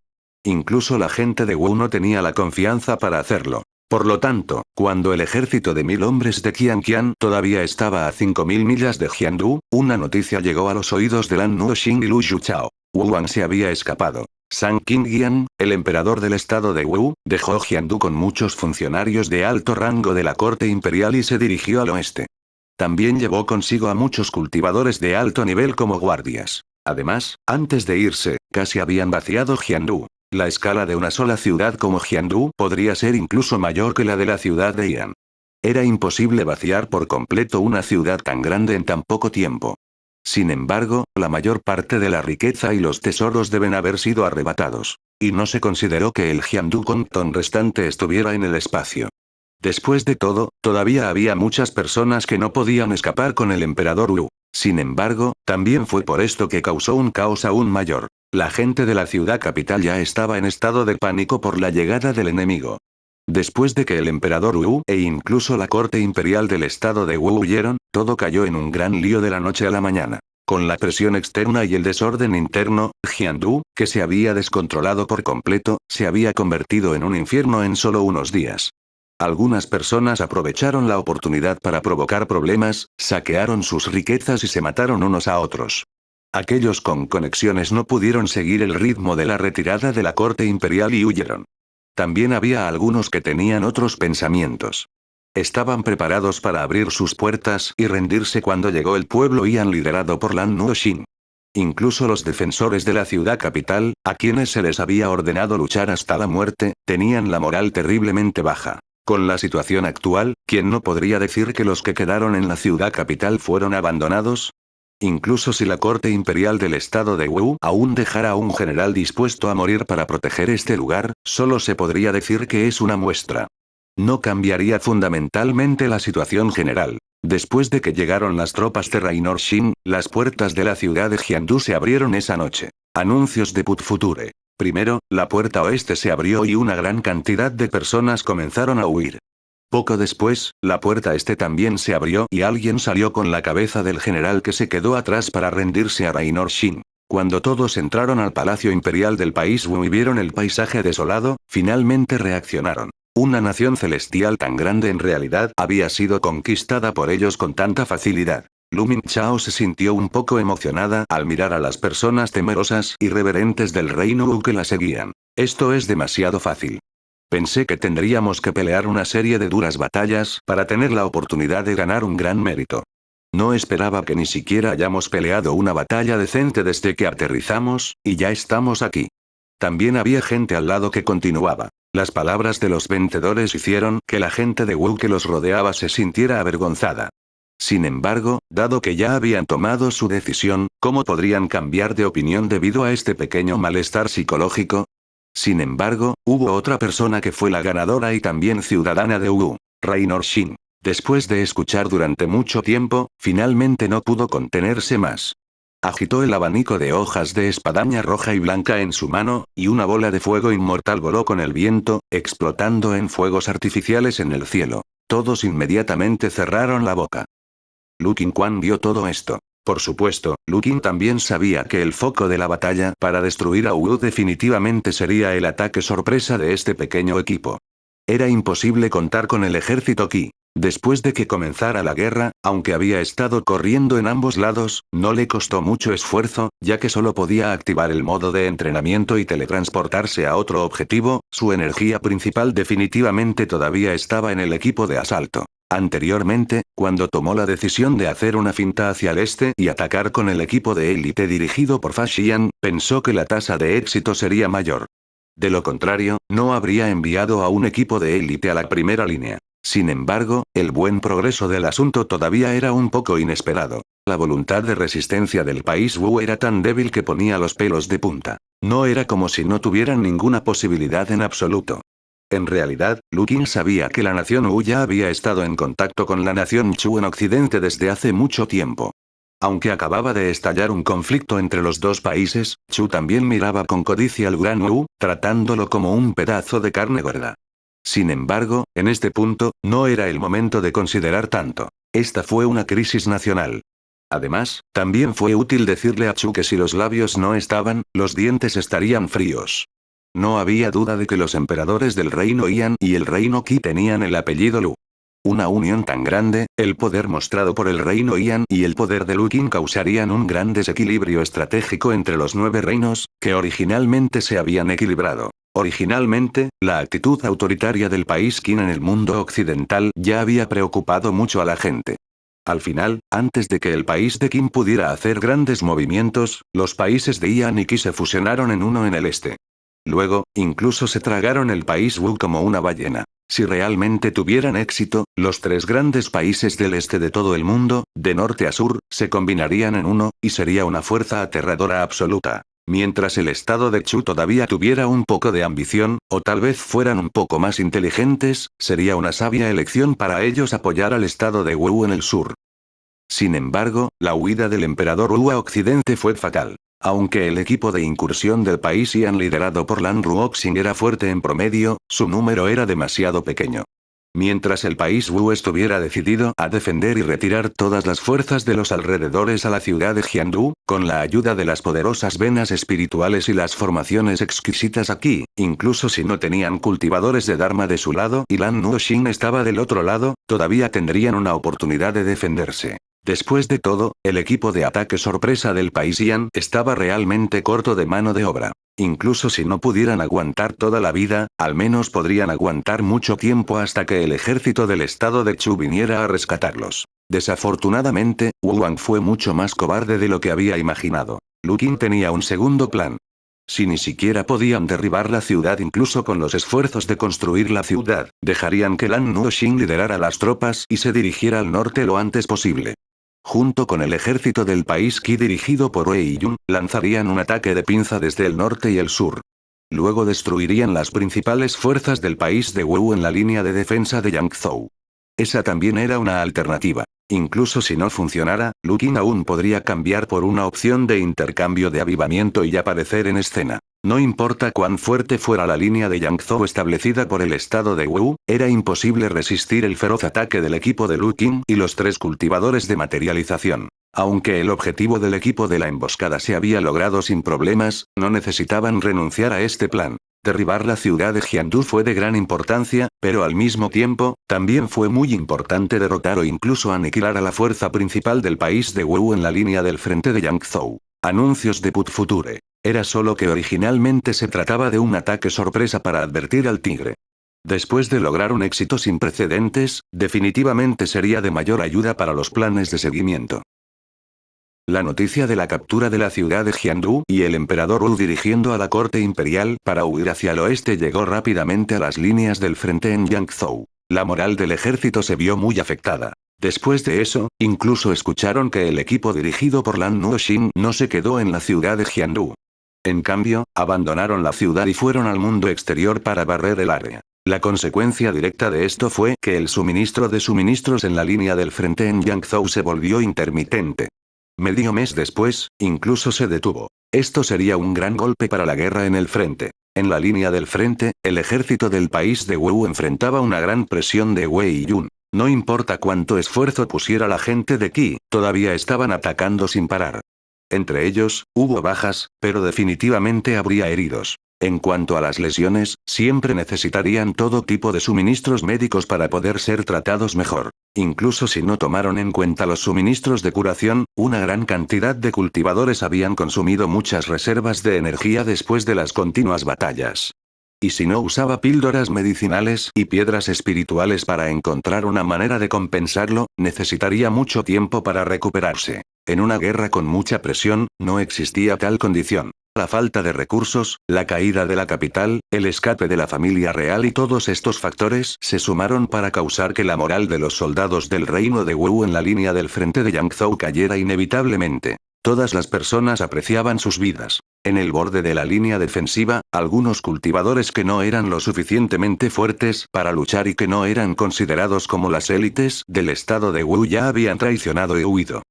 Incluso la gente de Wu no tenía la confianza para hacerlo. Por lo tanto, cuando el ejército de 1000 hombres de Qianqian todavía estaba a 5000 millas de Jiandu, una noticia llegó a los oídos de Lan Nuoxin y Lu Yuchao. Wu Wang se había escapado. San Qingyan, el emperador del estado de Wu, dejó Jiandu con muchos funcionarios de alto rango de la corte imperial y se dirigió al oeste. También llevó consigo a muchos cultivadores de alto nivel como guardias. Además, antes de irse, casi habían vaciado Jiandu. La escala de una sola ciudad como Jiandu podría ser incluso mayor que la de la ciudad de Yan. Era imposible vaciar por completo una ciudad tan grande en tan poco tiempo. Sin embargo, la mayor parte de la riqueza y los tesoros deben haber sido arrebatados. Y no se consideró que el Jiandu Kongton restante estuviera en el espacio. Después de todo, todavía había muchas personas que no podían escapar con el emperador Wu. Sin embargo, también fue por esto que causó un caos aún mayor. La gente de la ciudad capital ya estaba en estado de pánico por la llegada del enemigo. Después de que el emperador Wu e incluso la corte imperial del estado de Wu huyeron, todo cayó en un gran lío de la noche a la mañana. Con la presión externa y el desorden interno, Jiandu, que se había descontrolado por completo, se había convertido en un infierno en solo unos días. Algunas personas aprovecharon la oportunidad para provocar problemas, saquearon sus riquezas y se mataron unos a otros. Aquellos con conexiones no pudieron seguir el ritmo de la retirada de la corte imperial y huyeron. También había algunos que tenían otros pensamientos. Estaban preparados para abrir sus puertas y rendirse cuando llegó el pueblo Yan liderado por Lan Nuoxin. Incluso los defensores de la ciudad capital, a quienes se les había ordenado luchar hasta la muerte, tenían la moral terriblemente baja. Con la situación actual, ¿quién no podría decir que los que quedaron en la ciudad capital fueron abandonados? Incluso si la corte imperial del estado de Wu aún dejara a un general dispuesto a morir para proteger este lugar, solo se podría decir que es una muestra. No cambiaría fundamentalmente la situación general. Después de que llegaron las tropas de Raynor Shin, las puertas de la ciudad de Jiandu se abrieron esa noche. Anuncios de Put Future. Primero, la puerta oeste se abrió y una gran cantidad de personas comenzaron a huir. Poco después, la puerta este también se abrió y alguien salió con la cabeza del general que se quedó atrás para rendirse a Raynor Shin. Cuando todos entraron al palacio imperial del país Wu y vieron el paisaje desolado, finalmente reaccionaron. Una nación celestial tan grande en realidad había sido conquistada por ellos con tanta facilidad. Lu Mingchao se sintió un poco emocionada al mirar a las personas temerosas y reverentes del reino Wu que la seguían. Esto es demasiado fácil. Pensé que tendríamos que pelear una serie de duras batallas para tener la oportunidad de ganar un gran mérito. No esperaba que ni siquiera hayamos peleado una batalla decente desde que aterrizamos, y ya estamos aquí. También había gente al lado que continuaba. Las palabras de los vencedores hicieron que la gente de Wu que los rodeaba se sintiera avergonzada. Sin embargo, dado que ya habían tomado su decisión, ¿cómo podrían cambiar de opinión debido a este pequeño malestar psicológico? Sin embargo, hubo otra persona que fue la ganadora y también ciudadana de Wu, Raynor Shin. Después de escuchar durante mucho tiempo, finalmente no pudo contenerse más. Agitó el abanico de hojas de espadaña roja y blanca en su mano, y una bola de fuego inmortal voló con el viento, explotando en fuegos artificiales en el cielo. Todos inmediatamente cerraron la boca. Lu Qingquan vio todo esto. Por supuesto, Lu Qing también sabía que el foco de la batalla para destruir a Wu definitivamente sería el ataque sorpresa de este pequeño equipo. Era imposible contar con el ejército Qi. Después de que comenzara la guerra, aunque había estado corriendo en ambos lados, no le costó mucho esfuerzo, ya que solo podía activar el modo de entrenamiento y teletransportarse a otro objetivo, su energía principal definitivamente todavía estaba en el equipo de asalto. Anteriormente, cuando tomó la decisión de hacer una finta hacia el este y atacar con el equipo de élite dirigido por Fa Xian, pensó que la tasa de éxito sería mayor. De lo contrario, no habría enviado a un equipo de élite a la primera línea. Sin embargo, el buen progreso del asunto todavía era un poco inesperado. La voluntad de resistencia del país Wu era tan débil que ponía los pelos de punta. No era como si no tuvieran ninguna posibilidad en absoluto. En realidad, Lu Qing sabía que la nación Wu ya había estado en contacto con la nación Chu en Occidente desde hace mucho tiempo. Aunque acababa de estallar un conflicto entre los dos países, Chu también miraba con codicia al Gran Wu, tratándolo como un pedazo de carne gorda. Sin embargo, en este punto, no era el momento de considerar tanto. Esta fue una crisis nacional. Además, también fue útil decirle a Chu que si los labios no estaban, los dientes estarían fríos. No había duda de que los emperadores del reino Yan y el reino Qi tenían el apellido Lu. Una unión tan grande, el poder mostrado por el reino Yan y el poder de Lu Qing causarían un gran desequilibrio estratégico entre los 9 reinos, que originalmente se habían equilibrado. Originalmente, la actitud autoritaria del país Qin en el mundo occidental ya había preocupado mucho a la gente. Al final, antes de que el país de Qin pudiera hacer grandes movimientos, los países de Yan y Qi se fusionaron en uno en el este. Luego, incluso se tragaron el país Wu como una ballena. Si realmente tuvieran éxito, los 3 grandes países del este de todo el mundo, de norte a sur, se combinarían en uno, y sería una fuerza aterradora absoluta. Mientras el estado de Chu todavía tuviera un poco de ambición, o tal vez fueran un poco más inteligentes, sería una sabia elección para ellos apoyar al estado de Wu en el sur. Sin embargo, la huida del emperador Wu a occidente fue fatal. Aunque el equipo de incursión del país Yan liderado por Lan Ruoxing era fuerte en promedio, su número era demasiado pequeño. Mientras el país Wu estuviera decidido a defender y retirar todas las fuerzas de los alrededores a la ciudad de Jiandu, con la ayuda de las poderosas venas espirituales y las formaciones exquisitas aquí, incluso si no tenían cultivadores de Dharma de su lado y Lan Nuoxing estaba del otro lado, todavía tendrían una oportunidad de defenderse. Después de todo, el equipo de ataque sorpresa del país Yan estaba realmente corto de mano de obra. Incluso si no pudieran aguantar toda la vida, al menos podrían aguantar mucho tiempo hasta que el ejército del estado de Chu viniera a rescatarlos. Desafortunadamente, Wu Wang fue mucho más cobarde de lo que había imaginado. Lu Qing tenía un segundo plan. Si ni siquiera podían derribar la ciudad incluso con los esfuerzos de construir la ciudad, dejarían que Lan Nuoxing liderara las tropas y se dirigiera al norte lo antes posible. Junto con el ejército del país Qi dirigido por Wei Yun, lanzarían un ataque de pinza desde el norte y el sur. Luego destruirían las principales fuerzas del país de Wu en la línea de defensa de Yangzhou. Esa también era una alternativa. Incluso si no funcionara, Lu Qing aún podría cambiar por una opción de intercambio de avivamiento y aparecer en escena. No importa cuán fuerte fuera la línea de Yangzhou establecida por el estado de Wu, era imposible resistir el feroz ataque del equipo de Lu Qing y los 3 cultivadores de materialización. Aunque el objetivo del equipo de la emboscada se había logrado sin problemas, no necesitaban renunciar a este plan. Derribar la ciudad de Jiandu fue de gran importancia, pero al mismo tiempo, también fue muy importante derrotar o incluso aniquilar a la fuerza principal del país de Wu en la línea del frente de Yangzhou. Anuncios de Put Future. Era solo que originalmente se trataba de un ataque sorpresa para advertir al tigre. Después de lograr un éxito sin precedentes, definitivamente sería de mayor ayuda para los planes de seguimiento. La noticia de la captura de la ciudad de Jiandu y el emperador Wu dirigiendo a la corte imperial para huir hacia el oeste llegó rápidamente a las líneas del frente en Yangzhou. La moral del ejército se vio muy afectada. Después de eso, incluso escucharon que el equipo dirigido por Lan Nuoxing no se quedó en la ciudad de Jiandu. En cambio, abandonaron la ciudad y fueron al mundo exterior para barrer el área. La consecuencia directa de esto fue que el suministro de suministros en la línea del frente en Yangzhou se volvió intermitente. Medio mes después, incluso se detuvo. Esto sería un gran golpe para la guerra en el frente. En la línea del frente, el ejército del país de Wu enfrentaba una gran presión de Wei Yun. No importa cuánto esfuerzo pusiera la gente de Qi, todavía estaban atacando sin parar. Entre ellos, hubo bajas, pero definitivamente habría heridos. En cuanto a las lesiones, siempre necesitarían todo tipo de suministros médicos para poder ser tratados mejor. Incluso si no tomaron en cuenta los suministros de curación, una gran cantidad de cultivadores habían consumido muchas reservas de energía después de las continuas batallas. Y si no usaba píldoras medicinales y piedras espirituales para encontrar una manera de compensarlo, necesitaría mucho tiempo para recuperarse. En una guerra con mucha presión, no existía tal condición. La falta de recursos, la caída de la capital, el escape de la familia real y todos estos factores se sumaron para causar que la moral de los soldados del reino de Wu en la línea del frente de Yangzhou cayera inevitablemente. Todas las personas apreciaban sus vidas. En el borde de la línea defensiva, algunos cultivadores que no eran lo suficientemente fuertes para luchar y que no eran considerados como las élites del estado de Wu ya habían traicionado y huido.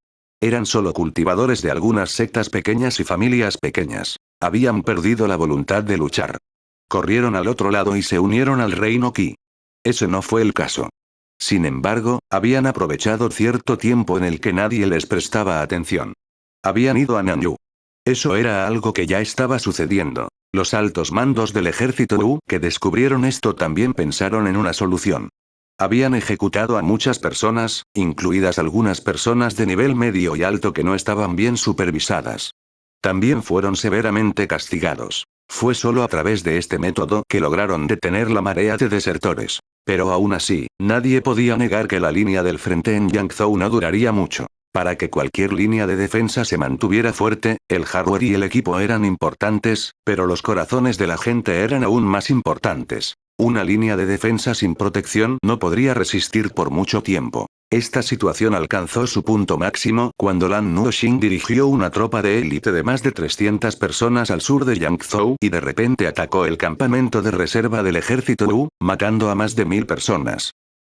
Eran solo cultivadores de algunas sectas pequeñas y familias pequeñas. Habían perdido la voluntad de luchar. Corrieron al otro lado y se unieron al reino Qi. Ese no fue el caso. Sin embargo, habían aprovechado cierto tiempo en el que nadie les prestaba atención. Habían ido a Nanyu. Eso era algo que ya estaba sucediendo. Los altos mandos del ejército Wu que descubrieron esto también pensaron en una solución. Habían ejecutado a muchas personas, incluidas algunas personas de nivel medio y alto que no estaban bien supervisadas. También fueron severamente castigados. Fue solo a través de este método que lograron detener la marea de desertores. Pero aún así, nadie podía negar que la línea del frente en Yangzhou no duraría mucho. Para que cualquier línea de defensa se mantuviera fuerte, el hardware y el equipo eran importantes, pero los corazones de la gente eran aún más importantes. Una línea de defensa sin protección no podría resistir por mucho tiempo. Esta situación alcanzó su punto máximo cuando Lan Nuoxing dirigió una tropa de élite de más de 300 personas al sur de Yangzhou y de repente atacó el campamento de reserva del ejército Wu, matando a más de 1000 personas.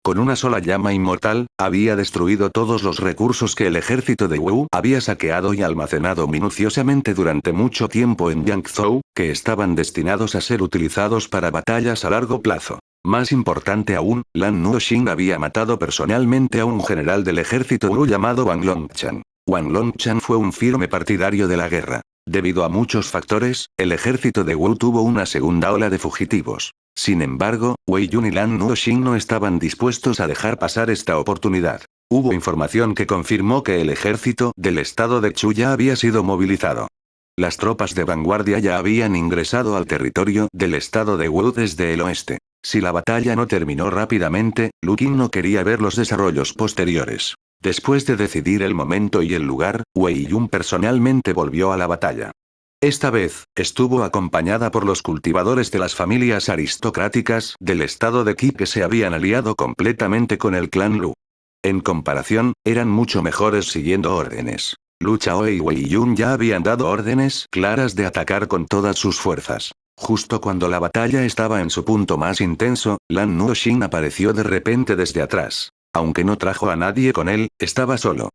Con una sola llama inmortal, había destruido todos los recursos que el ejército de Wu había saqueado y almacenado minuciosamente durante mucho tiempo en Yangzhou, que estaban destinados a ser utilizados para batallas a largo plazo. Más importante aún, Lan Nuoxing había matado personalmente a un general del ejército Wu llamado Wang Longchan. Wang Longchan fue un firme partidario de la guerra. Debido a muchos factores, el ejército de Wu tuvo una segunda ola de fugitivos. Sin embargo, Wei Yun y Lan Nuoxing no estaban dispuestos a dejar pasar esta oportunidad. Hubo información que confirmó que el ejército del estado de Chu ya había sido movilizado. Las tropas de vanguardia ya habían ingresado al territorio del estado de Wu desde el oeste. Si la batalla no terminó rápidamente, Lu Qin no quería ver los desarrollos posteriores. Después de decidir el momento y el lugar, Wei Yun personalmente volvió a la batalla. Esta vez, estuvo acompañada por los cultivadores de las familias aristocráticas del estado de Qi que se habían aliado completamente con el clan Lu. En comparación, eran mucho mejores siguiendo órdenes. Lu Chao y Wei Yun ya habían dado órdenes claras de atacar con todas sus fuerzas. Justo cuando la batalla estaba en su punto más intenso, Lan Nuoxing apareció de repente desde atrás. Aunque no trajo a nadie con él, estaba solo.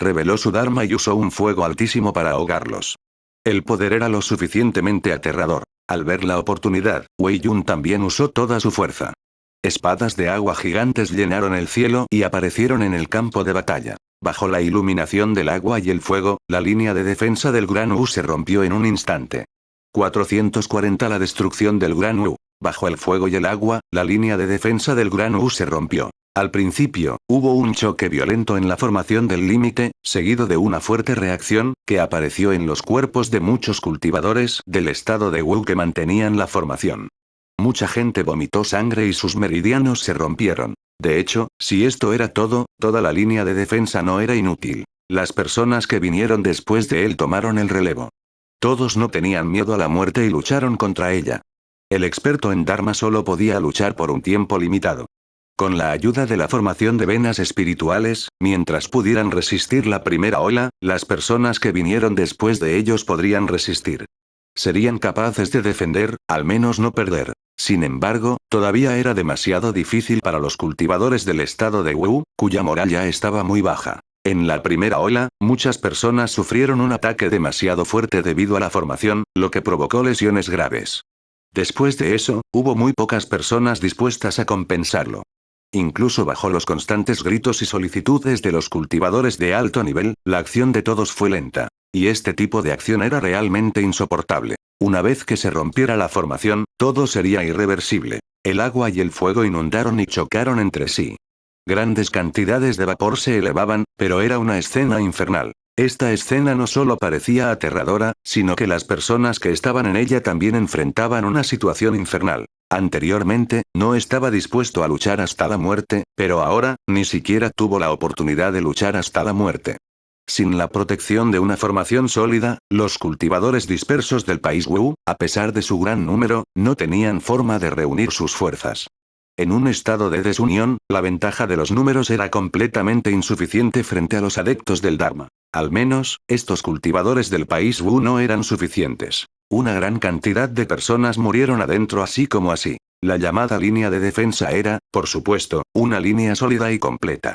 Reveló su dharma y usó un fuego altísimo para ahogarlos. El poder era lo suficientemente aterrador. Al ver la oportunidad, Wei Yun también usó toda su fuerza. Espadas de agua gigantes llenaron el cielo y aparecieron en el campo de batalla. Bajo la iluminación del agua y el fuego, la línea de defensa del Gran Wu se rompió en un instante. 440 La destrucción del Gran Wu. Bajo el fuego y el agua, la línea de defensa del Gran Wu se rompió. Al principio, hubo un choque violento en la formación del límite, seguido de una fuerte reacción, que apareció en los cuerpos de muchos cultivadores del estado de Wu que mantenían la formación. Mucha gente vomitó sangre y sus meridianos se rompieron. De hecho, si esto era todo, toda la línea de defensa no era inútil. Las personas que vinieron después de él tomaron el relevo. Todos no tenían miedo a la muerte y lucharon contra ella. El experto en Dharma solo podía luchar por un tiempo limitado. Con la ayuda de la formación de venas espirituales, mientras pudieran resistir la primera ola, las personas que vinieron después de ellos podrían resistir. Serían capaces de defender, al menos no perder. Sin embargo, todavía era demasiado difícil para los cultivadores del estado de Wu, cuya moral ya estaba muy baja. En la primera ola, muchas personas sufrieron un ataque demasiado fuerte debido a la formación, lo que provocó lesiones graves. Después de eso, hubo muy pocas personas dispuestas a compensarlo. Incluso bajo los constantes gritos y solicitudes de los cultivadores de alto nivel, la acción de todos fue lenta. Y este tipo de acción era realmente insoportable. Una vez que se rompiera la formación, todo sería irreversible. El agua y el fuego inundaron y chocaron entre sí. Grandes cantidades de vapor se elevaban, pero era una escena infernal. Esta escena no solo parecía aterradora, sino que las personas que estaban en ella también enfrentaban una situación infernal. Anteriormente, no estaba dispuesto a luchar hasta la muerte, pero ahora, ni siquiera tuvo la oportunidad de luchar hasta la muerte. Sin la protección de una formación sólida, los cultivadores dispersos del país Wu, a pesar de su gran número, no tenían forma de reunir sus fuerzas. En un estado de desunión, la ventaja de los números era completamente insuficiente frente a los adeptos del Dharma. Al menos, estos cultivadores del país Wu no eran suficientes. Una gran cantidad de personas murieron adentro así como así. La llamada línea de defensa era, por supuesto, una línea sólida y completa.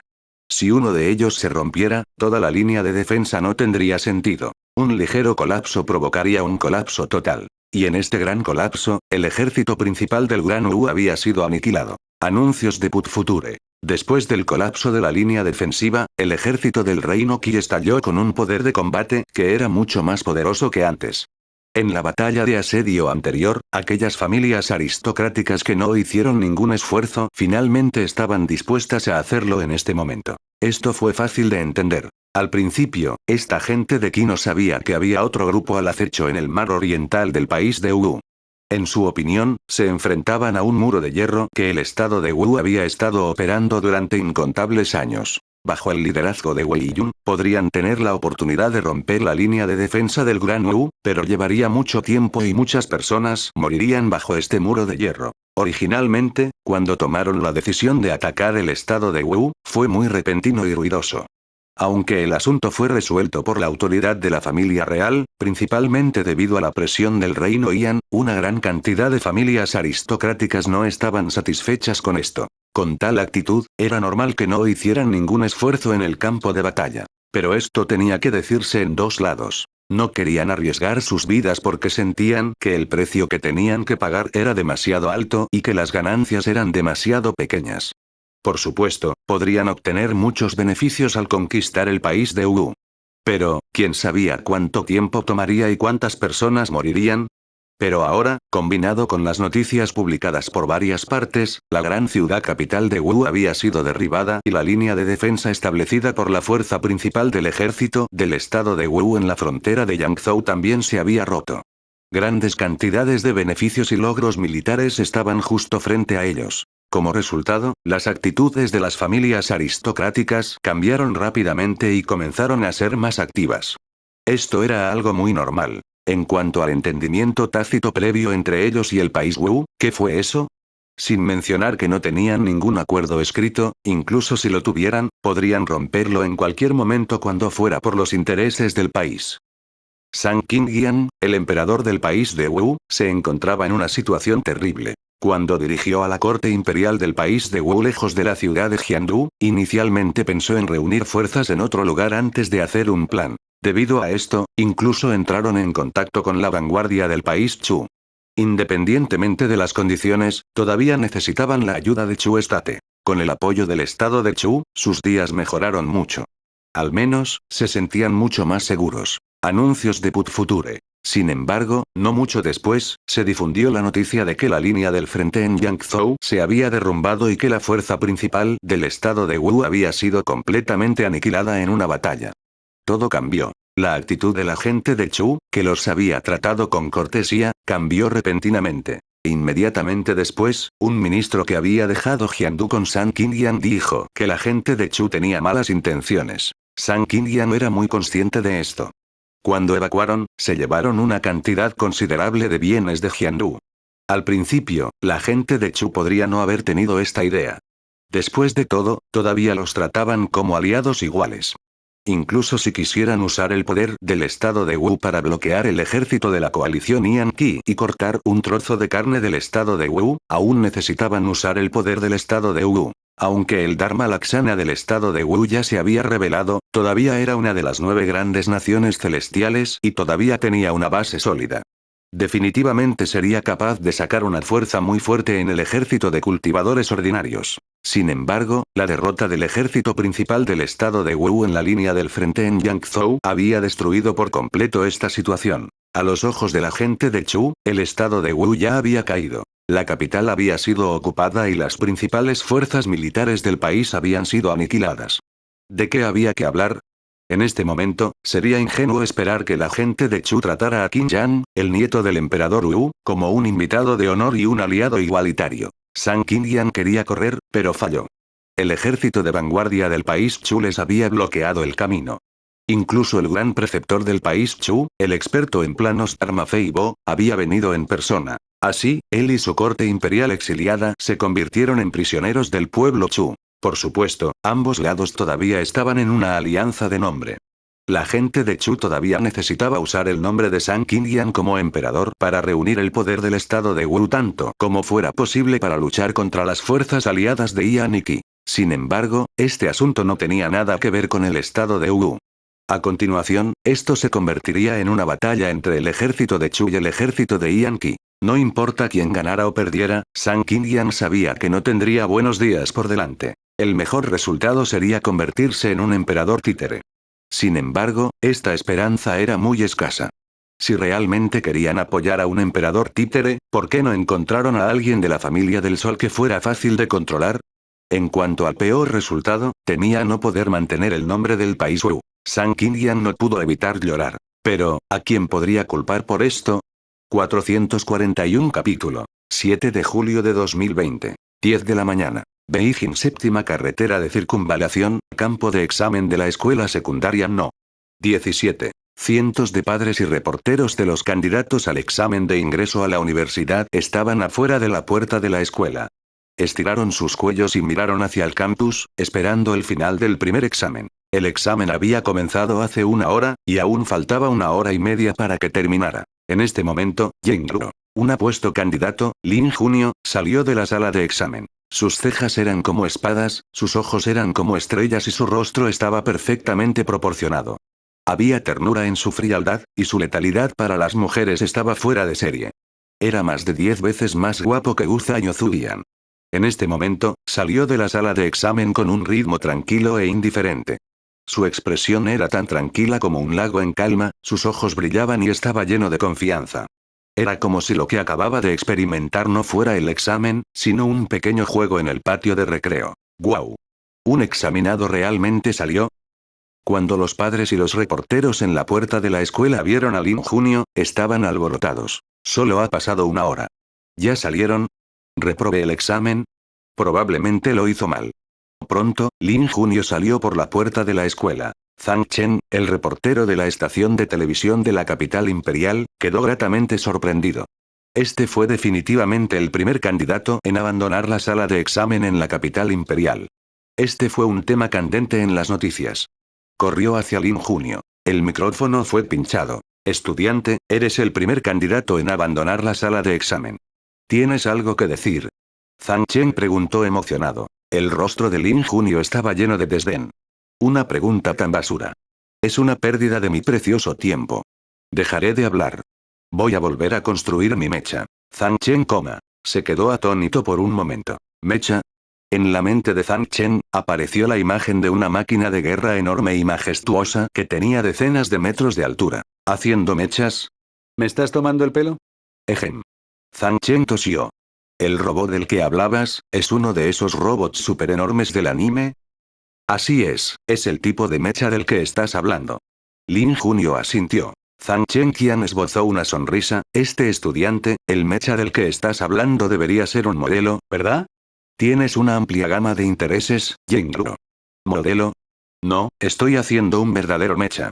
Si uno de ellos se rompiera, toda la línea de defensa no tendría sentido. Un ligero colapso provocaría un colapso total. Y en este gran colapso, el ejército principal del Gran Wu había sido aniquilado. Anuncios de Put Future. Después del colapso de la línea defensiva, el ejército del reino Qi estalló con un poder de combate que era mucho más poderoso que antes. En la batalla de asedio anterior, aquellas familias aristocráticas que no hicieron ningún esfuerzo finalmente estaban dispuestas a hacerlo en este momento. Esto fue fácil de entender. Al principio, esta gente de Qi no sabía que había otro grupo al acecho en el mar oriental del país de Wu. En su opinión, se enfrentaban a un muro de hierro que el estado de Wu había estado operando durante incontables años. Bajo el liderazgo de Wei Yun, podrían tener la oportunidad de romper la línea de defensa del Gran Wu, pero llevaría mucho tiempo y muchas personas morirían bajo este muro de hierro. Originalmente, cuando tomaron la decisión de atacar el estado de Wu, fue muy repentino y ruidoso. Aunque el asunto fue resuelto por la autoridad de la familia real, principalmente debido a la presión del reino Yan, una gran cantidad de familias aristocráticas no estaban satisfechas con esto. Con tal actitud, era normal que no hicieran ningún esfuerzo en el campo de batalla. Pero esto tenía que decirse en dos lados. No querían arriesgar sus vidas porque sentían que el precio que tenían que pagar era demasiado alto y que las ganancias eran demasiado pequeñas. Por supuesto, podrían obtener muchos beneficios al conquistar el país de Wu. Pero, ¿quién sabía cuánto tiempo tomaría y cuántas personas morirían? Pero ahora, combinado con las noticias publicadas por varias partes, la gran ciudad capital de Wu había sido derribada y la línea de defensa establecida por la fuerza principal del ejército del estado de Wu en la frontera de Yangzhou también se había roto. Grandes cantidades de beneficios y logros militares estaban justo frente a ellos. Como resultado, las actitudes de las familias aristocráticas cambiaron rápidamente y comenzaron a ser más activas. Esto era algo muy normal. En cuanto al entendimiento tácito previo entre ellos y el país Wu, ¿qué fue eso? Sin mencionar que no tenían ningún acuerdo escrito, incluso si lo tuvieran, podrían romperlo en cualquier momento cuando fuera por los intereses del país. San Qingyan, el emperador del país de Wu, se encontraba en una situación terrible. Cuando dirigió a la corte imperial del país de Wu lejos de la ciudad de Jiandu, inicialmente pensó en reunir fuerzas en otro lugar antes de hacer un plan. Debido a esto, incluso entraron en contacto con la vanguardia del país Chu. Independientemente de las condiciones, todavía necesitaban la ayuda de Chu Estate. Con el apoyo del estado de Chu, sus días mejoraron mucho. Al menos, se sentían mucho más seguros. Anuncios de Put Future. Sin embargo, no mucho después, se difundió la noticia de que la línea del frente en Yangzhou se había derrumbado y que la fuerza principal del estado de Wu había sido completamente aniquilada en una batalla. Todo cambió. La actitud de la gente de Chu, que los había tratado con cortesía, cambió repentinamente. Inmediatamente después, un ministro que había dejado Jiandu con San Qingyan dijo que la gente de Chu tenía malas intenciones. San Qingyan era muy consciente de esto. Cuando evacuaron, se llevaron una cantidad considerable de bienes de Jiandu. Al principio, la gente de Chu podría no haber tenido esta idea. Después de todo, todavía los trataban como aliados iguales. Incluso si quisieran usar el poder del estado de Wu para bloquear el ejército de la coalición Yanqi y cortar un trozo de carne del estado de Wu, aún necesitaban usar el poder del estado de Wu. Aunque el Dharma Laksana del estado de Wu ya se había revelado, todavía era una de las 9 grandes naciones celestiales y todavía tenía una base sólida. Definitivamente sería capaz de sacar una fuerza muy fuerte en el ejército de cultivadores ordinarios. Sin embargo, la derrota del ejército principal del estado de Wu en la línea del frente en Yangzhou había destruido por completo esta situación. A los ojos de la gente de Chu, el estado de Wu ya había caído. La capital había sido ocupada y las principales fuerzas militares del país habían sido aniquiladas. ¿De qué había que hablar? En este momento, sería ingenuo esperar que la gente de Chu tratara a Qin Yan, el nieto del emperador Wu, como un invitado de honor y un aliado igualitario. San Qin Yan quería correr, pero falló. El ejército de vanguardia del país Chu les había bloqueado el camino. Incluso el gran preceptor del país Chu, el experto en planos Dharma Fei Bo, había venido en persona. Así, él y su corte imperial exiliada se convirtieron en prisioneros del pueblo Chu. Por supuesto, ambos lados todavía estaban en una alianza de nombre. La gente de Chu todavía necesitaba usar el nombre de San Qin Yan como emperador para reunir el poder del estado de Wu tanto como fuera posible para luchar contra las fuerzas aliadas de Yan y Qi. Sin embargo, este asunto no tenía nada que ver con el estado de Wu. A continuación, esto se convertiría en una batalla entre el ejército de Chu y el ejército de Yan Qi. No importa quién ganara o perdiera, San Qin Yan sabía que no tendría buenos días por delante. El mejor resultado sería convertirse en un emperador títere. Sin embargo, esta esperanza era muy escasa. Si realmente querían apoyar a un emperador títere, ¿por qué no encontraron a alguien de la familia del Sol que fuera fácil de controlar? En cuanto al peor resultado, temía no poder mantener el nombre del país Wu. San Qin Yan no pudo evitar llorar. Pero, ¿a quién podría culpar por esto? 441 capítulo. 7 de julio de 2020. 10 de la mañana. Beijing séptima carretera de circunvalación, campo de examen de la escuela secundaria No. 17. Cientos de padres y reporteros de los candidatos al examen de ingreso a la universidad estaban afuera de la puerta de la escuela. Estiraron sus cuellos y miraron hacia el campus, esperando el final del primer examen. El examen había comenzado hace 1 hora, y aún faltaba 1 hora y media para que terminara. En este momento, Yingluo, un apuesto candidato, Lin Junio, salió de la sala de examen. Sus cejas eran como espadas, sus ojos eran como estrellas y su rostro estaba perfectamente proporcionado. Había ternura en su frialdad, y su letalidad para las mujeres estaba fuera de serie. Era más de 10 veces más guapo que Uza Yozuyan. En este momento, salió de la sala de examen con un ritmo tranquilo e indiferente. Su expresión era tan tranquila como un lago en calma, sus ojos brillaban y estaba lleno de confianza. Era como si lo que acababa de experimentar no fuera el examen, sino un pequeño juego en el patio de recreo. ¡Guau! ¿Un examinado realmente salió? Cuando los padres y los reporteros en la puerta de la escuela vieron a Lin Junio, estaban alborotados. Solo ha pasado 1 hora. ¿Ya salieron? ¿Reprobé el examen? Probablemente lo hizo mal. Pronto, Lin Junio salió por la puerta de la escuela. Zhang Chen, el reportero de la estación de televisión de la capital imperial, quedó gratamente sorprendido. Este fue definitivamente el primer candidato en abandonar la sala de examen en la capital imperial. Este fue un tema candente en las noticias. Corrió hacia Lin Junio. El micrófono fue pinchado. Estudiante, eres el primer candidato en abandonar la sala de examen. ¿Tienes algo que decir? Zhang Chen preguntó emocionado. El rostro de Lin Junio estaba lleno de desdén. Una pregunta tan basura. Es una pérdida de mi precioso tiempo. Dejaré de hablar. Voy a volver a construir mi mecha. Zhang Chen, se quedó atónito por un momento. ¿Mecha? En la mente de Zhang Chen, apareció la imagen de una máquina de guerra enorme y majestuosa que tenía decenas de metros de altura. ¿Haciendo mechas? ¿Me estás tomando el pelo? Ejem. Zhang Chen tosió. ¿El robot del que hablabas, es uno de esos robots super enormes del anime? Así es el tipo de mecha del que estás hablando. Lin Junio asintió. Zhang Chenqian esbozó una sonrisa. Este estudiante, el mecha del que estás hablando debería ser un modelo, ¿verdad? Tienes una amplia gama de intereses, Yingluo. ¿Modelo? No, estoy haciendo un verdadero mecha.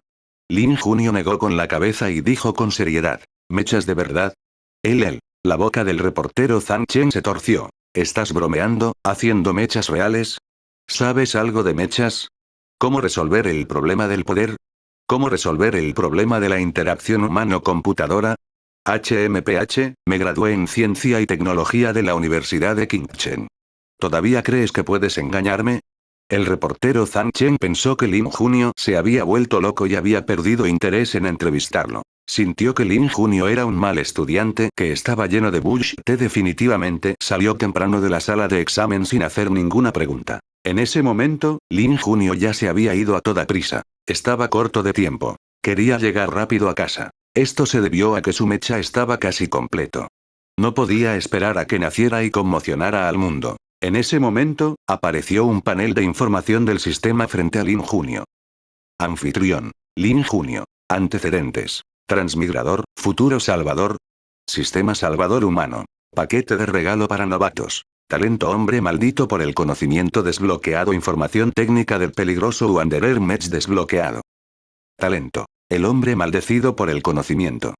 Lin Junio negó con la cabeza y dijo con seriedad. ¿Mechas de verdad? Él. La boca del reportero Zhang Chen se torció. ¿Estás bromeando, haciendo mechas reales? ¿Sabes algo de mechas? ¿Cómo resolver el problema del poder? ¿Cómo resolver el problema de la interacción humano-computadora? HMPH, me gradué en Ciencia y Tecnología de la Universidad de Qingchen. ¿Todavía crees que puedes engañarme? El reportero Zhang Chen pensó que Lin Junio se había vuelto loco y había perdido interés en entrevistarlo. Sintió que Lin Junio era un mal estudiante que estaba lleno de bullshit. Definitivamente salió temprano de la sala de examen sin hacer ninguna pregunta. En ese momento, Lin Junio ya se había ido a toda prisa. Estaba corto de tiempo. Quería llegar rápido a casa. Esto se debió a que su mecha estaba casi completo. No podía esperar a que naciera y conmocionara al mundo. En ese momento, apareció un panel de información del sistema frente a Lin Junio. Anfitrión. Lin Junio. Antecedentes. Transmigrador, futuro salvador. Sistema salvador humano. Paquete de regalo para novatos. Talento hombre maldito por el conocimiento desbloqueado. Información técnica del peligroso Wanderer Mech desbloqueado. Talento. El hombre maldecido por el conocimiento.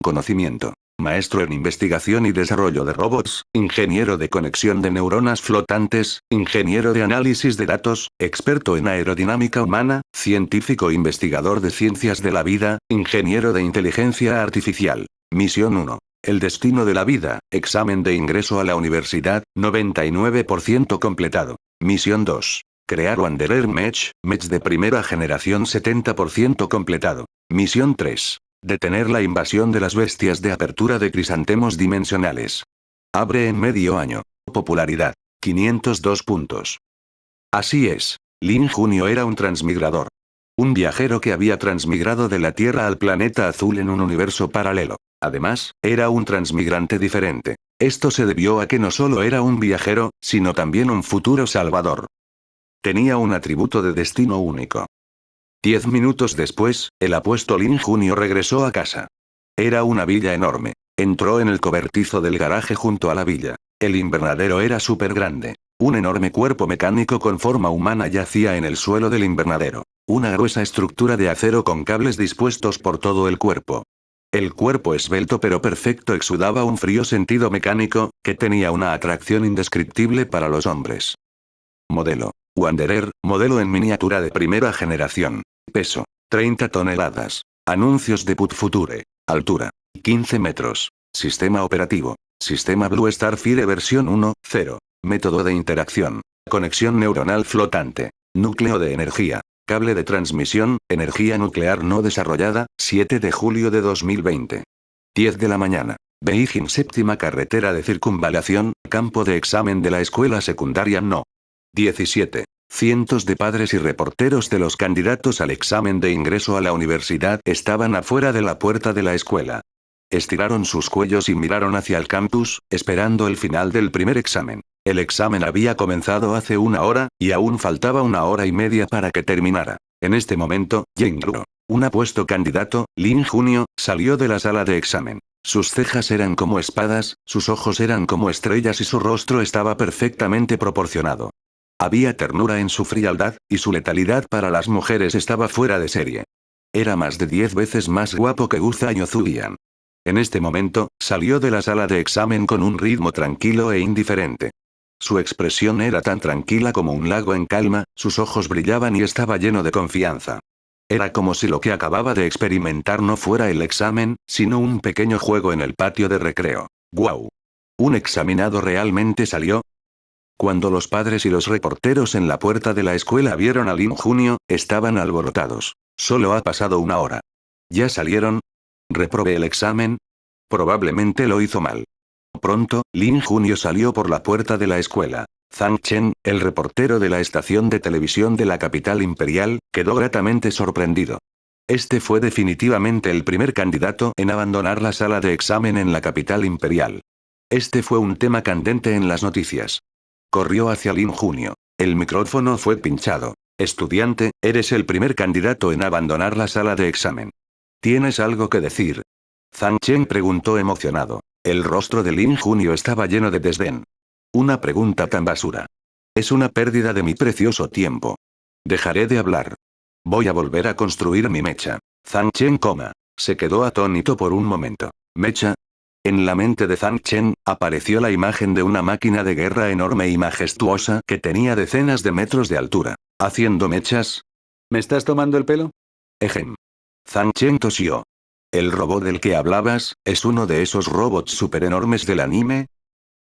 Conocimiento. Maestro en investigación y desarrollo de robots, ingeniero de conexión de neuronas flotantes, ingeniero de análisis de datos, experto en aerodinámica humana, científico investigador de ciencias de la vida, ingeniero de inteligencia artificial. Misión 1. El destino de la vida, examen de ingreso a la universidad, 99% completado. Misión 2. Crear Wanderer Mech de primera generación 70% completado. Misión 3. Detener la invasión de las bestias de apertura de crisantemos dimensionales. Abre en medio año. Popularidad. 502 puntos. Así es. Lin Junio era un transmigrador. Un viajero que había transmigrado de la Tierra al planeta azul en un universo paralelo. Además, era un transmigrante diferente. Esto se debió a que no solo era un viajero, sino también un futuro salvador. Tenía un atributo de destino único. 10 minutos después, el apuesto Lin Junio regresó a casa. Era una villa enorme. Entró en el cobertizo del garaje junto a la villa. El invernadero era súper grande. Un enorme cuerpo mecánico con forma humana yacía en el suelo del invernadero. Una gruesa estructura de acero con cables dispuestos por todo el cuerpo. El cuerpo esbelto pero perfecto exudaba un frío sentido mecánico, que tenía una atracción indescriptible para los hombres. Modelo. Wanderer, modelo en miniatura de primera generación. Peso. 30 toneladas. Anuncios de Put Future. Altura. 15 metros. Sistema operativo. Sistema Blue Starfire versión 1.0. Método de interacción. Conexión neuronal flotante. Núcleo de energía. Cable de transmisión, energía nuclear no desarrollada, 7 de julio de 2020. 10 de la mañana. Beijing séptima carretera de circunvalación, campo de examen de la escuela secundaria no. 17. Cientos de padres y reporteros de los candidatos al examen de ingreso a la universidad estaban afuera de la puerta de la escuela. Estiraron sus cuellos y miraron hacia el campus, esperando el final del primer examen. El examen había comenzado hace una hora, y aún faltaba una hora y media para que terminara. En este momento, Yingru, un apuesto candidato, Lin Junio, salió de la sala de examen. Sus cejas eran como espadas, sus ojos eran como estrellas y su rostro estaba perfectamente proporcionado. Había ternura en su frialdad, y su letalidad para las mujeres estaba fuera de serie. Era más de 10 veces más guapo que Gu Zhuyan. En este momento, salió de la sala de examen con un ritmo tranquilo e indiferente. Su expresión era tan tranquila como un lago en calma, sus ojos brillaban y estaba lleno de confianza. Era como si lo que acababa de experimentar no fuera el examen, sino un pequeño juego en el patio de recreo. ¡Guau! ¿Un examinado realmente salió? Cuando los padres y los reporteros en la puerta de la escuela vieron a Lin Junio, estaban alborotados. Solo ha pasado una hora. ¿Ya salieron? ¿Reprobé el examen? Probablemente lo hizo mal. Pronto, Lin Junio salió por la puerta de la escuela. Zhang Chen, el reportero de la estación de televisión de la capital imperial, quedó gratamente sorprendido. Este fue definitivamente el primer candidato en abandonar la sala de examen en la capital imperial. Este fue un tema candente en las noticias. Corrió hacia Lin Junio. El micrófono fue pinchado. Estudiante, eres el primer candidato en abandonar la sala de examen. ¿Tienes algo que decir? Zhang Chen preguntó emocionado. El rostro de Lin Junio estaba lleno de desdén. Una pregunta tan basura. Es una pérdida de mi precioso tiempo. Dejaré de hablar. Voy a volver a construir mi mecha. Zhang Chen, se quedó atónito por un momento. ¿Mecha? En la mente de Zhang Chen, apareció la imagen de una máquina de guerra enorme y majestuosa que tenía decenas de metros de altura. ¿Haciendo mechas? ¿Me estás tomando el pelo? Ejem. Zhang Chen tosió. ¿El robot del que hablabas, es uno de esos robots super enormes del anime?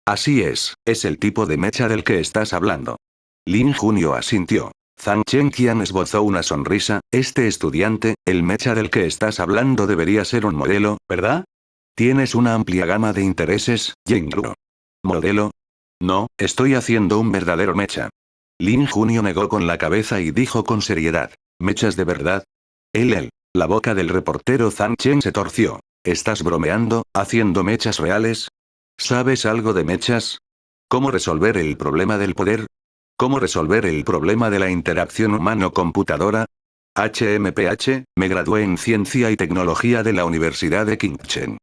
Así es el tipo de mecha del que estás hablando. Lin Junio asintió. Zhang Chenqian esbozó una sonrisa. Este estudiante, el mecha del que estás hablando debería ser un modelo, ¿verdad? Tienes una amplia gama de intereses, Yingluo. ¿Modelo? No, estoy haciendo un verdadero mecha. Lin Junio negó con la cabeza y dijo con seriedad. ¿Mechas de verdad? La boca del reportero Zhang Chen se torció. ¿Estás bromeando, haciendo mechas reales? ¿Sabes algo de mechas? ¿Cómo resolver el problema del poder? ¿Cómo resolver el problema de la interacción humano-computadora? HMPH, me gradué en Ciencia y Tecnología de la Universidad de Qingchen.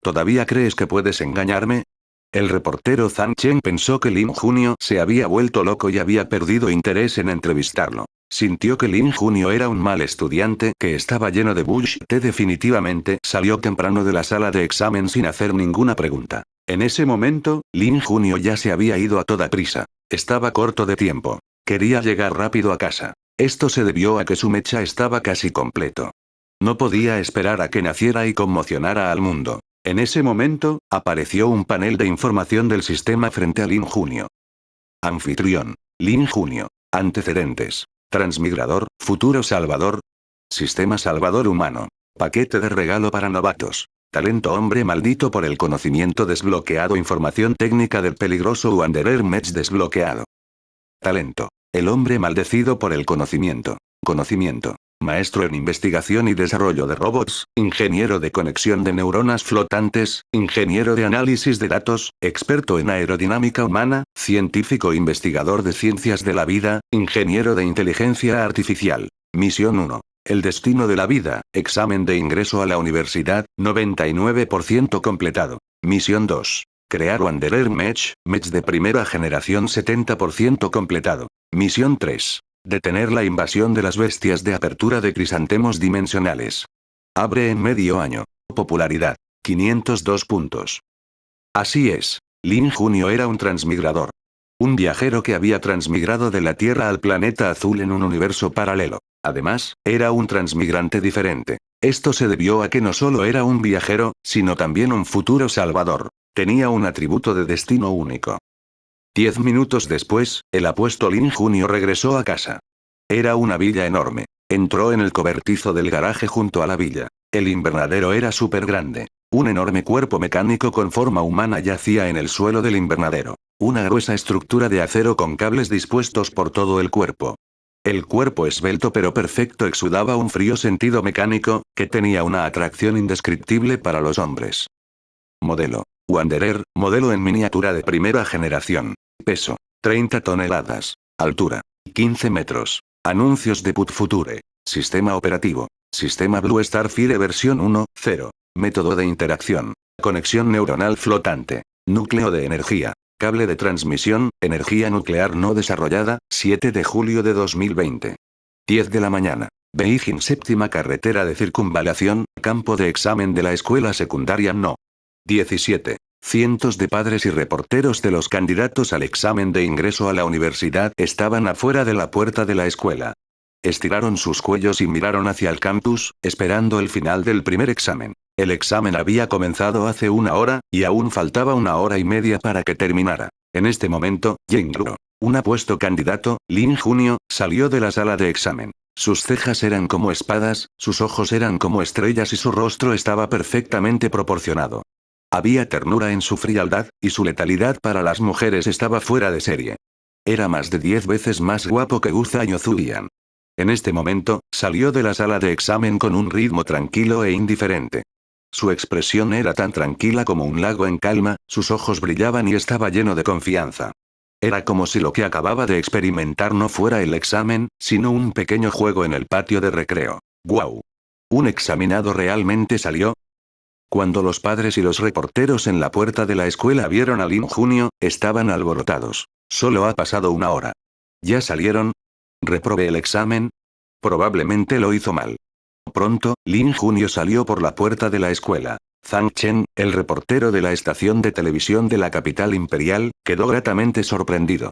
¿Todavía crees que puedes engañarme? El reportero Zhang Chen pensó que Lin Junio se había vuelto loco y había perdido interés en entrevistarlo. Sintió que Lin Junio era un mal estudiante que estaba lleno de bullshit. Definitivamente salió temprano de la sala de examen sin hacer ninguna pregunta. En ese momento, Lin Junio ya se había ido a toda prisa. Estaba corto de tiempo. Quería llegar rápido a casa. Esto se debió a que su mecha estaba casi completo. No podía esperar a que naciera y conmocionara al mundo. En ese momento, apareció un panel de información del sistema frente a Lin Junio. Anfitrión. Lin Junio. Antecedentes. Transmigrador, futuro salvador. Sistema salvador humano. Paquete de regalo para novatos. Talento hombre maldito por el conocimiento desbloqueado. Información técnica del peligroso Wanderer Mech desbloqueado. Talento. El hombre maldecido por el conocimiento. Conocimiento. Maestro en investigación y desarrollo de robots, ingeniero de conexión de neuronas flotantes, ingeniero de análisis de datos, experto en aerodinámica humana, científico investigador de ciencias de la vida, ingeniero de inteligencia artificial. Misión 1. El destino de la vida, examen de ingreso a la universidad, 99% completado. Misión 2. Crear Wanderer Mech de primera generación 70% completado. Misión 3. Detener la invasión de las bestias de apertura de crisantemos dimensionales. Abre en medio año. Popularidad. 502 puntos. Así es. Lin Junio era un transmigrador. Un viajero que había transmigrado de la Tierra al planeta azul en un universo paralelo. Además, era un transmigrante diferente. Esto se debió a que no solo era un viajero, sino también un futuro salvador. Tenía un atributo de destino único. 10 minutos después, el apuesto Lin Junio regresó a casa. Era una villa enorme. Entró en el cobertizo del garaje junto a la villa. El invernadero era súper grande. Un enorme cuerpo mecánico con forma humana yacía en el suelo del invernadero. Una gruesa estructura de acero con cables dispuestos por todo el cuerpo. El cuerpo esbelto pero perfecto exudaba un frío sentido mecánico, que tenía una atracción indescriptible para los hombres. Modelo. Wanderer, modelo en miniatura de primera generación. Peso. 30 toneladas. Altura. 15 metros. Anuncios de Put Future. Sistema operativo. Sistema Blue Starfire versión 1.0. Método de interacción. Conexión neuronal flotante. Núcleo de energía. Cable de transmisión, energía nuclear no desarrollada, 7 de julio de 2020. 10 de la mañana. Beijing séptima carretera de circunvalación, campo de examen de la escuela secundaria no. 17. Cientos de padres y reporteros de los candidatos al examen de ingreso a la universidad estaban afuera de la puerta de la escuela. Estiraron sus cuellos y miraron hacia el campus, esperando el final del primer examen. El examen había comenzado hace una hora, y aún faltaba una hora y media para que terminara. En este momento, Yingluo, un apuesto candidato, Lin Junio, salió de la sala de examen. Sus cejas eran como espadas, sus ojos eran como estrellas y su rostro estaba perfectamente proporcionado. Había ternura en su frialdad, y su letalidad para las mujeres estaba fuera de serie. Era más de 10 veces más guapo que Gu Zhao Zulian. En este momento, salió de la sala de examen con un ritmo tranquilo e indiferente. Su expresión era tan tranquila como un lago en calma, sus ojos brillaban y estaba lleno de confianza. Era como si lo que acababa de experimentar no fuera el examen, sino un pequeño juego en el patio de recreo. ¡Guau! ¿Un examinado realmente salió? Cuando los padres y los reporteros en la puerta de la escuela vieron a Lin Junio, estaban alborotados. Solo ha pasado una hora. ¿Ya salieron? ¿Reprobé el examen? Probablemente lo hizo mal. Pronto, Lin Junio salió por la puerta de la escuela. Zhang Chen, el reportero de la estación de televisión de la capital imperial, quedó gratamente sorprendido.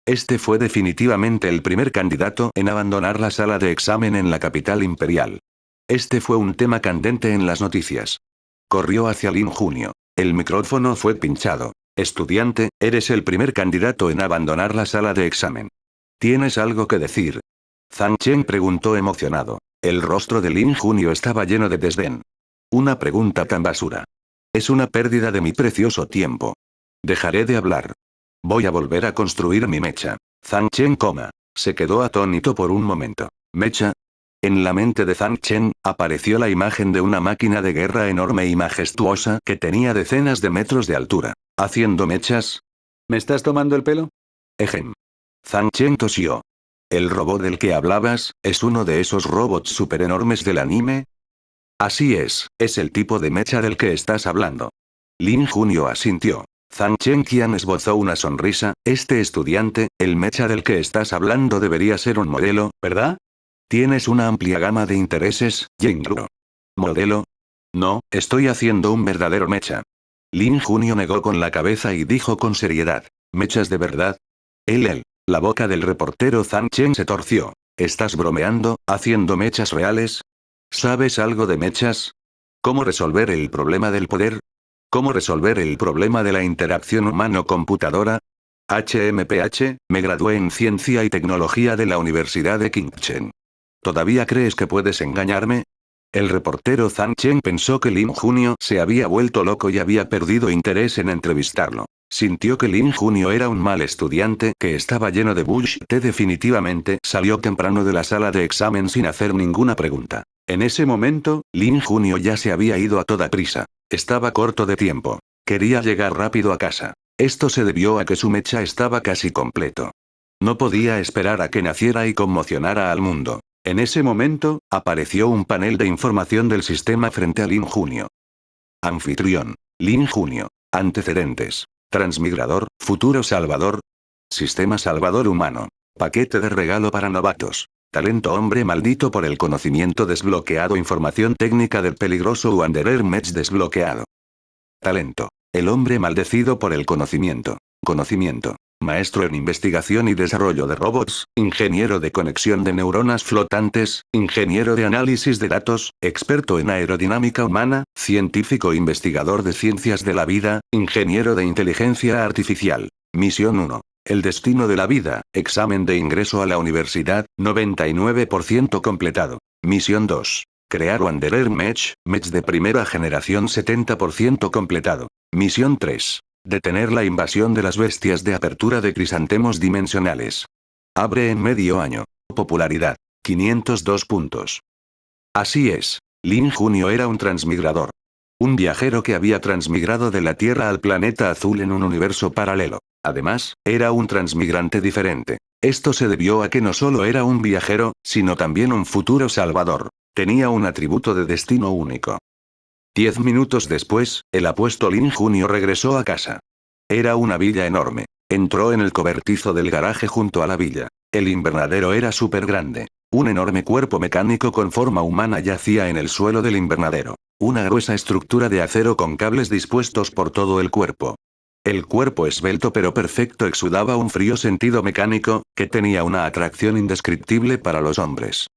Este fue definitivamente el primer candidato en abandonar la sala de examen en la capital imperial. Este fue un tema candente en las noticias. Corrió hacia Lin Junio. El micrófono fue pinchado. Estudiante, eres el primer candidato en abandonar la sala de examen. ¿Tienes algo que decir? Zhang Chen preguntó emocionado. El rostro de Lin Junio estaba lleno de desdén. Una pregunta tan basura. Es una pérdida de mi precioso tiempo. Dejaré de hablar. Voy a volver a construir mi mecha. Zhang Chen, se quedó atónito por un momento. ¿Mecha? En la mente de Zhang Chen, apareció la imagen de una máquina de guerra enorme y majestuosa que tenía decenas de metros de altura. ¿Haciendo mechas? ¿Me estás tomando el pelo? Ejem. Zhang Chen tosió. ¿El robot del que hablabas, es uno de esos robots super enormes del anime? Así es el tipo de mecha del que estás hablando. Lin Junio asintió. Zhang Chenqian esbozó una sonrisa. Este estudiante, el mecha del que estás hablando debería ser un modelo, ¿verdad? Tienes una amplia gama de intereses, Yingru. ¿Modelo? No, estoy haciendo un verdadero mecha. Lin Junio negó con la cabeza y dijo con seriedad. ¿Mechas de verdad? La boca del reportero Zhang Chen se torció. ¿Estás bromeando, haciendo mechas reales? ¿Sabes algo de mechas? ¿Cómo resolver el problema del poder? ¿Cómo resolver el problema de la interacción humano-computadora? HMPH, me gradué en Ciencia y Tecnología de la Universidad de Qingchen. ¿Todavía crees que puedes engañarme? El reportero Zhang Chen pensó que Lin Junio se había vuelto loco y había perdido interés en entrevistarlo. Sintió que Lin Junio era un mal estudiante que estaba lleno de bullshit. Definitivamente salió temprano de la sala de examen sin hacer ninguna pregunta. En ese momento, Lin Junio ya se había ido a toda prisa. Estaba corto de tiempo. Quería llegar rápido a casa. Esto se debió a que su mecha estaba casi completo. No podía esperar a que naciera y conmocionara al mundo. En ese momento, apareció un panel de información del sistema frente a Lin Junio. Anfitrión. Lin Junio. Antecedentes. Transmigrador, futuro salvador. Sistema salvador humano. Paquete de regalo para novatos. Talento hombre maldito por el conocimiento desbloqueado. Información técnica del peligroso Wanderer Mech desbloqueado. Talento. El hombre maldecido por el conocimiento. Conocimiento. Maestro en investigación y desarrollo de robots, ingeniero de conexión de neuronas flotantes, ingeniero de análisis de datos, experto en aerodinámica humana, científico investigador de ciencias de la vida, ingeniero de inteligencia artificial. Misión 1. El destino de la vida, examen de ingreso a la universidad, 99% completado. Misión 2. Crear Wanderer Mech de primera generación 70% completado. Misión 3. Detener la invasión de las bestias de apertura de crisantemos dimensionales. Abre en medio año. Popularidad. 502 puntos. Así es. Lin Junio era un transmigrador. Un viajero que había transmigrado de la Tierra al planeta azul en un universo paralelo. Además, era un transmigrante diferente. Esto se debió a que no solo era un viajero, sino también un futuro salvador. Tenía un atributo de destino único. 10 minutos después, el apuesto Lin Junio regresó a casa. Era una villa enorme. Entró en el cobertizo del garaje junto a la villa. El invernadero era súper grande. Un enorme cuerpo mecánico con forma humana yacía en el suelo del invernadero. Una gruesa estructura de acero con cables dispuestos por todo el cuerpo. El cuerpo esbelto pero perfecto exudaba un frío sentido mecánico, que tenía una atracción indescriptible para los hombres.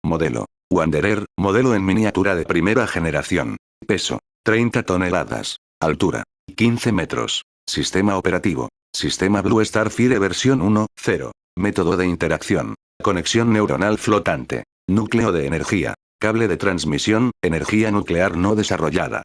Modelo. Wanderer, modelo en miniatura de primera generación. Peso. 30 toneladas. Altura. 15 metros. Sistema operativo. Sistema Blue Starfire versión 1.0. Método de interacción. Conexión neuronal flotante. Núcleo de energía. Cable de transmisión, energía nuclear no desarrollada.